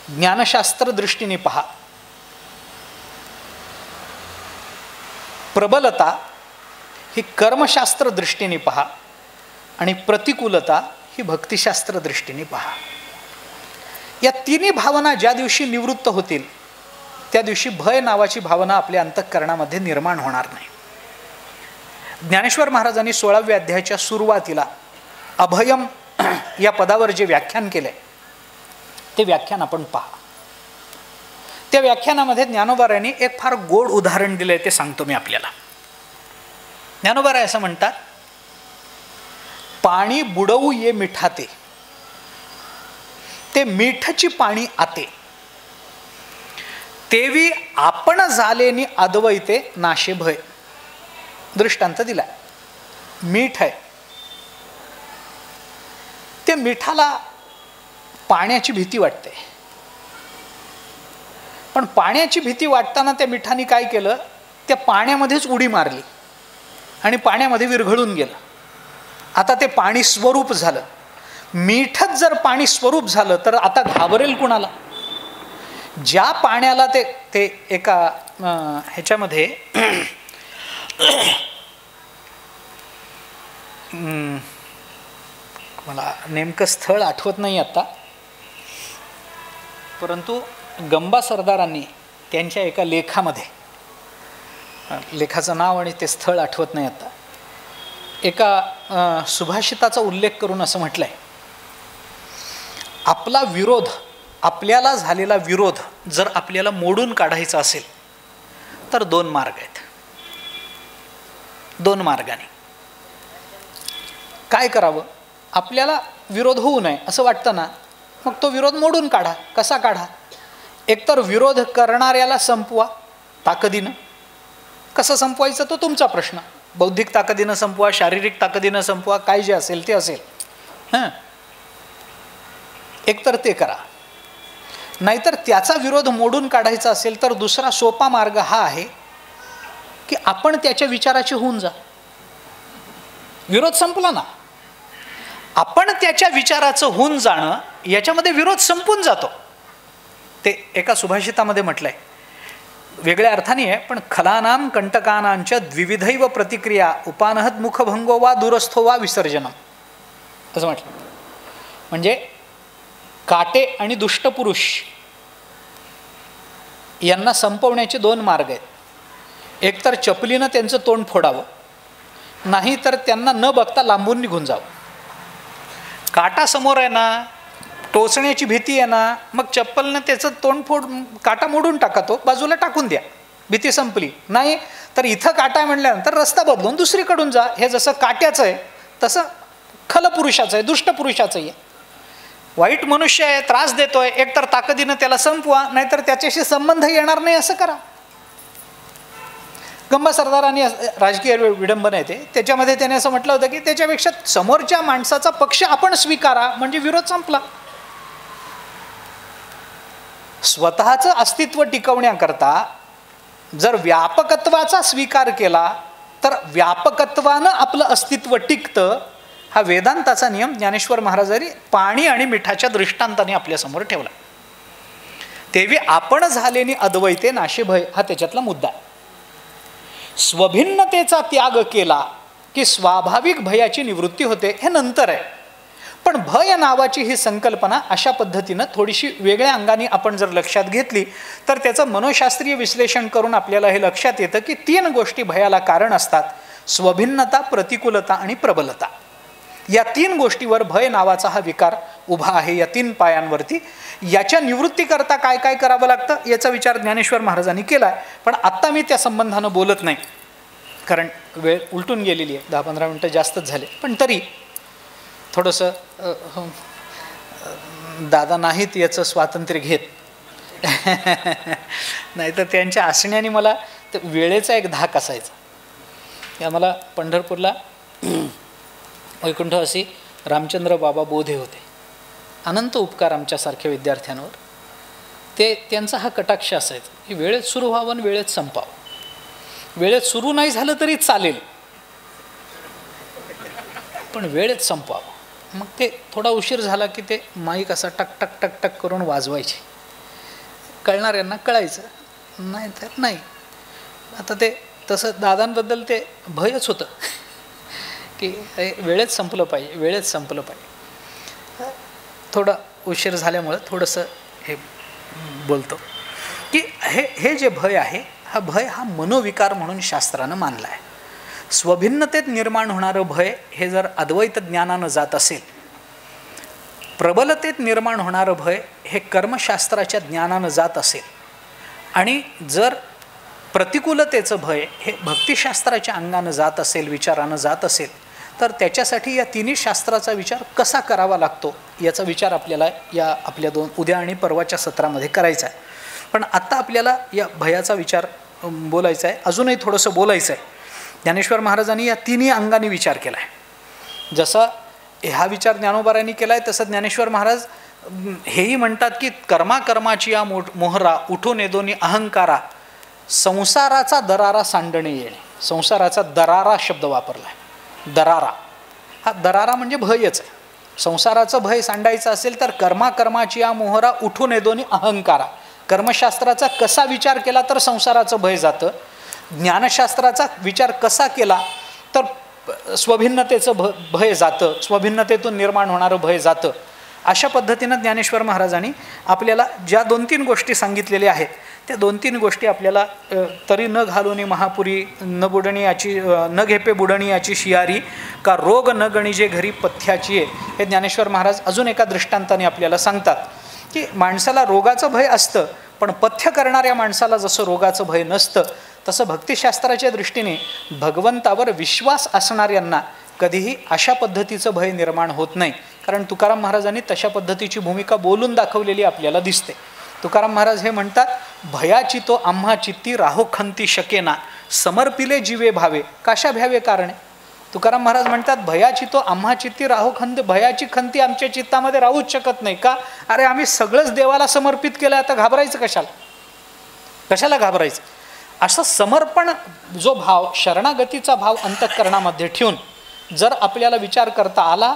ज्ञानशास्त्र दृष्टीने पहा, प्रबलता ही कर्मशास्त्र दृष्टीने पहा आणि प्रतिकूलता ही भक्तिशास्त्र दृष्टीने पहा. या तिन्ही भावना ज्या दिवशी निवृत्त होतील त्या दिवशी भय नावाची भावना आपल्या अंतःकरणामध्ये निर्माण होणार नाही. ज्ञानेश्वर महाराजांनी 16व्या अध्यायाच्या सुरुवातीला अभयम या पदावर जे व्याख्यान केलंय ते व्याख्यान आपण पहा. त्या व्याख्यानामध्ये ज्ञानोबारायांनी एक फार गोड उदाहरण दिलंय, ते सांगतो मी आपल्याला. ज्ञानोबाराय असं म्हणतात, पाणी बुडवू ये मिठाते, ते मीठची पाणी आते, तेवी आपण झालेनी अद्वैते नाशे भय. दृष्टांत दिला. मीठ आहे, ते मिठाला पाण्याची भीती वाटते, पण पाण्याची भीती वाटताना त्या मिठाने काय केलं, त्या पाण्यामध्येच उडी मारली आणि पाण्यामध्ये विरघळून गेलं. आता ते पाणी स्वरूप झालं. मीठच जर पाणी स्वरूप झालं तर आता घाबरेल कुणाला? ज्या पाण्याला ते एका ह्याच्यामध्ये मला नेमकं स्थळ आठवत नाही आता, परंतु गंबा सरदारांनी त्यांच्या एका लेखामध्ये, लेखाचं नाव आणि ते स्थळ आठवत नाही आता, एका सुभाषिताचा उल्लेख करून असं म्हटलंय, आपला विरोध, आपल्याला झालेला विरोध जर आपल्याला मोडून काढायचा असेल तर 2 मार्ग आहेत. 2 मार्गाने काय करावं? आपल्याला विरोध होऊ नये असं वाटतं ना, मग तो विरोध मोडून काढा. कसा काढा? एकतर विरोध करणाऱ्याला संपवा ताकदीनं. कसं संपवायचं तो तुमचा प्रश्न. बौद्धिक ताकदीनं संपवा, शारीरिक ताकदीनं संपवा, काय जे असेल ते असेल. एकतर ते करा. नाहीतर त्याचा विरोध मोडून काढायचा असेल तर दुसरा सोपा मार्ग हा आहे की आपण त्याच्या विचाराचे होऊन जा. विरोध संपला ना, आपण त्याच्या विचाराचं होऊन जाणं, याच्यामध्ये विरोध संपून जातो. ते एका सुभाषितामध्ये म्हटलंय, वेगळ्या अर्थाने आहे, पण खलानाम कंटकानांच्या द्विविधैव प्रतिक्रिया उपानहत मुखभंगो वा दूरस्थो वा विसर्जनम असं म्हटलं. म्हणजे काटे आणि दुष्टपुरुष यांना संपवण्याचे 2 मार्ग आहेत. एकतर चपलीनं त्यांचं तोंड फोडावं, नाही तर त्यांना न बघता लांबून निघून जावं. काटा समोर आहे ना, टोचण्याची भीती आहे ना, मग चप्पलनं त्याचं तोंड काटा मोडून टाका, तो बाजूला टाकून द्या, भीती संपली. नाही तर इथं काटा म्हणल्यानंतर रस्ता बदलून दुसरीकडून जा. हे जसं काट्याचं आहे तसं खलपुरुषाचं आहे, दुष्टपुरुषाचं आहे. वाईट मनुष्य आहे, त्रास देतोय, एकतर ताकदीनं त्याला संपवा, नाहीतर त्याच्याशी संबंध येणार नाही असं करा. गंबा सरदारांनी राजकीय विडंबन आहे ते, त्याच्यामध्ये त्याने असं म्हटलं होतं की त्याच्यापेक्षा समोरच्या माणसाचा पक्ष आपण स्वीकारा म्हणजे विरोध संपला. स्वतःचं अस्तित्व टिकवण्याकरता जर व्यापकत्वाचा स्वीकार केला तर व्यापकत्वानं आपलं अस्तित्व टिकतं. हा वेदांताचा नियम ज्ञानेश्वर महाराजांनी पाणी आणि मिठाच्या दृष्टांताने आपल्यासमोर ठेवला. तेवी आपण झालेली अद्वैते नाशे भय, हा त्याच्यातला मुद्दा आहे. स्वभिन्नतेचा त्याग केला की स्वाभाविक भयाची निवृत्ती होते, हे नंतर आहे. पण भय नावाची ही संकल्पना अशा पद्धतीनं थोडीशी वेगळ्या अंगाने आपण जर लक्षात घेतली तर त्याचं मनोशास्त्रीय विश्लेषण करून आपल्याला हे लक्षात येतं की 3 गोष्टी भयाला कारण असतात: स्वभिन्नता, प्रतिकूलता आणि प्रबलता. या 3 गोष्टीवर भय नावाचा हा विकार उभा आहे, या 3 पायांवरती. याच्या निवृत्तीकरता काय काय करावं लागतं याचा विचार ज्ञानेश्वर महाराजांनी केला आहे. पण आत्ता मी त्या संबंधानं बोलत नाही, कारण वेळ उलटून गेलेली आहे, 10-15 मिनटं जास्तच झाले. पण तरी थोडंसं दादा नाहीत याचं स्वातंत्र्य घेत नाही तर त्यांच्या असण्याने मला वेळेचा एक धाक असायचा. या मला पंढरपूरला वैकुंठवासी रामचंद्र बाबा बोधे होते. अनंत उपकार आमच्यासारख्या विद्यार्थ्यांवर. त्यांचा हा कटाक्ष असायचा की वेळेत सुरू व्हावं आणि वेळेत संपावं. वेळेत सुरू नाही झालं तरी चालेल, पण वेळेत संपवावं. मग ते थोडा उशीर झाला की ते माईक असा टक टक टक टक करून वाजवायचे. कळणाऱ्यांना कळायचं, नाही तर नाही. आता ते तसं दादांबद्दल ते भयच होतं की वेळेत संपलं पाहिजे, वेळेत संपलं पाहिजे. थोडा उशीर झाल्यामुळं थोडंसं हे बोलतो की हे जे भय आहे, हा भय हा मनोविकार म्हणून शास्त्रानं मानला आहे. स्वभिन्नतेत निर्माण होणारं भय हे जर अद्वैत ज्ञानानं जात असेल, प्रबलतेत निर्माण होणारं भय हे कर्मशास्त्राच्या ज्ञानानं जात असेल, आणि जर प्रतिकूलतेचं भय हे भक्तिशास्त्राच्या अंगानं जात असेल, विचारानं जात असेल, तर त्याच्यासाठी या 3 शास्त्राचा विचार कसा करावा लागतो याचा विचार आपल्याला या आपल्या उद्या आणि परवाच्या सत्रामध्ये करायचा आहे. पण आत्ता आपल्याला या भयाचा विचार बोलायचा आहे, अजूनही थोडंसं बोलायचं आहे. ज्ञानेश्वर महाराजांनी या 3 अंगाने विचार केला आहे. जसा हा विचार ज्ञानोबारांनी केला आहे तसं ज्ञानेश्वर महाराज हेही म्हणतात की कर्माची या मोहरा उठून येदोनी अहंकारा, संसाराचा दरारा सांडणे येणे. संसाराचा दरारा शब्द वापरला आहे. दरारा हा दरारा म्हणजे भयच आहे. संसाराचं भय सांडायचं असेल तर कर्माची या मोहरा उठून येदोनी अहंकारा. कर्मशास्त्राचा कसा विचार केला तर संसाराचं भय जातं, ज्ञानशास्त्राचा विचार कसा केला तर स्वभिन्नतेचं भय जातं, स्वभिन्नतेतून निर्माण होणारं भय जातं. अशा पद्धतीनं ज्ञानेश्वर महाराजांनी आपल्याला ज्या 2-3 गोष्टी सांगितलेल्या आहेत त्या 2-3 गोष्टी आपल्याला तरी न घालूनी महापुरी न बुडणी याची न घेपे बुडणी याची शियारी का रोग न गणिजे घरी पथ्याची आहे, हे ज्ञानेश्वर महाराज अजून एका दृष्टांताने आपल्याला सांगतात की माणसाला रोगाचं भय असतं, पण पथ्य करणाऱ्या माणसाला जसं रोगाचं भय नसतं तसं भक्तिशास्त्राच्या दृष्टीने भगवंतावर विश्वास असणाऱ्यांना कधीही अशा पद्धतीचं भय निर्माण होत नाही. कारण तुकाराम महाराजांनी तशा पद्धतीची भूमिका बोलून दाखवलेली आपल्याला दिसते. तुकाराम महाराज हे म्हणतात, भयाची तो आम्हा चित्ती राहो खंती शकेना, समर्पिले जीवे भावे काशा भ्यावे कारणे. तुकाराम महाराज म्हणतात, भयाची तो आम्हा चित्ती राहो खंत, भयाची खंती आमच्या चित्तामध्ये राहूच शकत नाही का? अरे आम्ही सगळंच देवाला समर्पित केलं, आता घाबरायचं कशाला? कशाला घाबरायचं? असं समर्पण जो भाव, शरणागतीचा भाव अंतःकरणामध्ये ठेवून जर आपल्याला विचार करता आला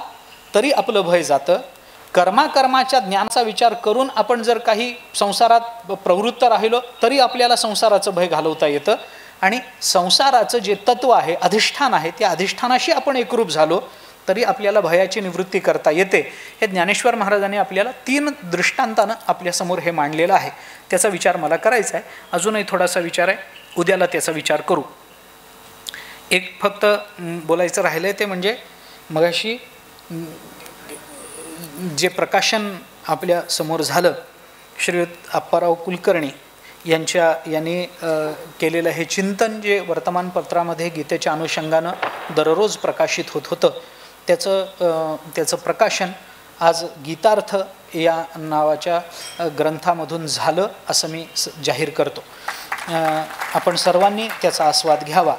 तरी आपलं भय जातं. कर्माच्या ज्ञानाचा विचार करून आपण जर काही संसारात प्रवृत्त राहिलो तरी आपल्याला संसाराचं भय घालवता येतं. आणि संसाराचं जे तत्व आहे, अधिष्ठान आहे, त्या अधिष्ठानाशी आपण एकरूप झालो तरी आपल्याला भयाची निवृत्ती करता येते. हे ज्ञानेश्वर महाराजांनी आपल्याला 3 दृष्टांतानं आपल्यासमोर हे मांडलेलं आहे. त्याचा विचार मला करायचा आहे. अजूनही थोडासा विचार आहे, उद्याला त्याचा विचार करू. एक फक्त बोलायचं राहिलं आहे ते म्हणजे मगाशी जे प्रकाशन आपल्या समोर झालं, श्रीयुत अप्पाराव कुलकर्णी यांनी केलेलं हे चिंतन जे वर्तमानपत्रामध्ये गीतेच्या अनुषंगानं दररोज प्रकाशित होत होतं, त्याचं प्रकाशन आज गीतार्थ या नावाच्या ग्रंथामधून झालं असं मी जाहीर करतो. आपण सर्वांनी त्याचा आस्वाद घ्यावा,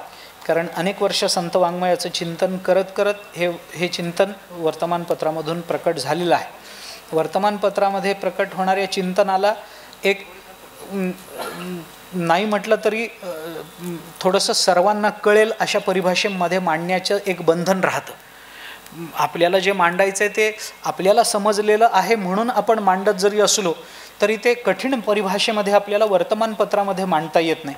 कारण अनेक वर्ष संत वाङ्मयाचं चिंतन करत करत हे चिंतन वर्तमानपत्रामधून प्रकट झालेलं आहे. वर्तमानपत्रामध्ये प्रकट होणाऱ्या चिंतनाला एक नाही म्हटलं तरी थोडंसं सर्वांना कळेल अशा परिभाषेमध्ये मांडण्याचं एक बंधन राहतं. आपल्याला जे मांडायचं आहे ते आपल्याला समजलेलं आहे म्हणून आपण मांडत जरी असलो तरी ते कठीण परिभाषेमध्ये आपल्याला वर्तमानपत्रामध्ये मांडता येत नाही.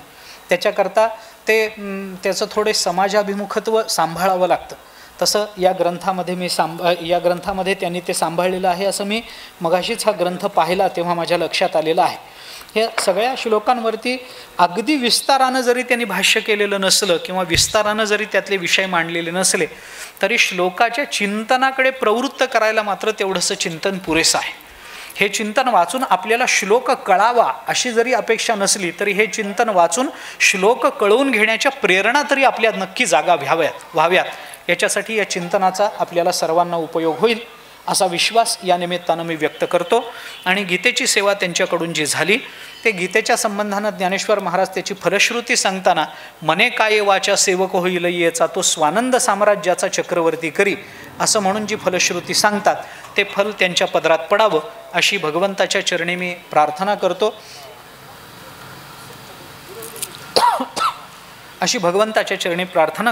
त्याच्याकरता त्याचं थोडे समाजाभिमुखत्व सांभाळावं लागतं. तसं या ग्रंथामध्ये या ग्रंथामध्ये त्यांनी ते सांभाळलेलं आहे असं मी मगाशीच हा ग्रंथ पाहिला तेव्हा माझ्या लक्षात आलेलं आहे. हे सगळ्या श्लोकांवरती अगदी विस्तारानं जरी त्यांनी भाष्य केलेलं नसलं किंवा विस्तारानं जरी त्यातले विषय मांडलेले नसले तरी श्लोकाच्या चिंतनाकडे प्रवृत्त करायला मात्र तेवढंसं चिंतन पुरेसं आहे. हे चिंतन वाचून आपल्याला श्लोक कळावा अशी जरी अपेक्षा नसली तरी हे चिंतन वाचून श्लोक कळवून घेण्याच्या प्रेरणा तरी आपल्यात नक्की जागा व्हाव्यात. याच्यासाठी या चिंतनाचा आपल्याला सर्वांना उपयोग होईल असा विश्वास या निमित्तानं मी व्यक्त करतो. आणि गीतेची सेवा त्यांच्याकडून जी झाली ते गीतेच्या संबंधानं ज्ञानेश्वर महाराज त्याची फलश्रुती सांगताना मने काय वाचा सेवक होईल येचा तो स्वानंद साम्राज्याचा चक्रवर्ती करी असं म्हणून जी फलश्रुती सांगतात ते फल त्यांच्या पदरात पडावं अशी भगवंताच्या चरणी मी प्रार्थना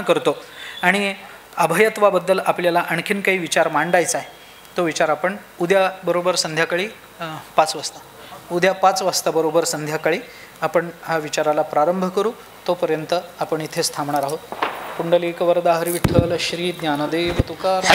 करतो. आणि अभयत्वाबद्दल आपल्याला आणखीन काही विचार मांडायचा आहे. तो विचार आपण उद्या बरोबर संध्याकाळी 5 वाजता बरोबर संध्याकाळी आपण हा विचाराला प्रारंभ करू. तोपर्यंत आपण इथेच थांबणार आहोत. पुंडलिक वरदा हरी विठ्ठल श्री ज्ञानदेव तुकाराम.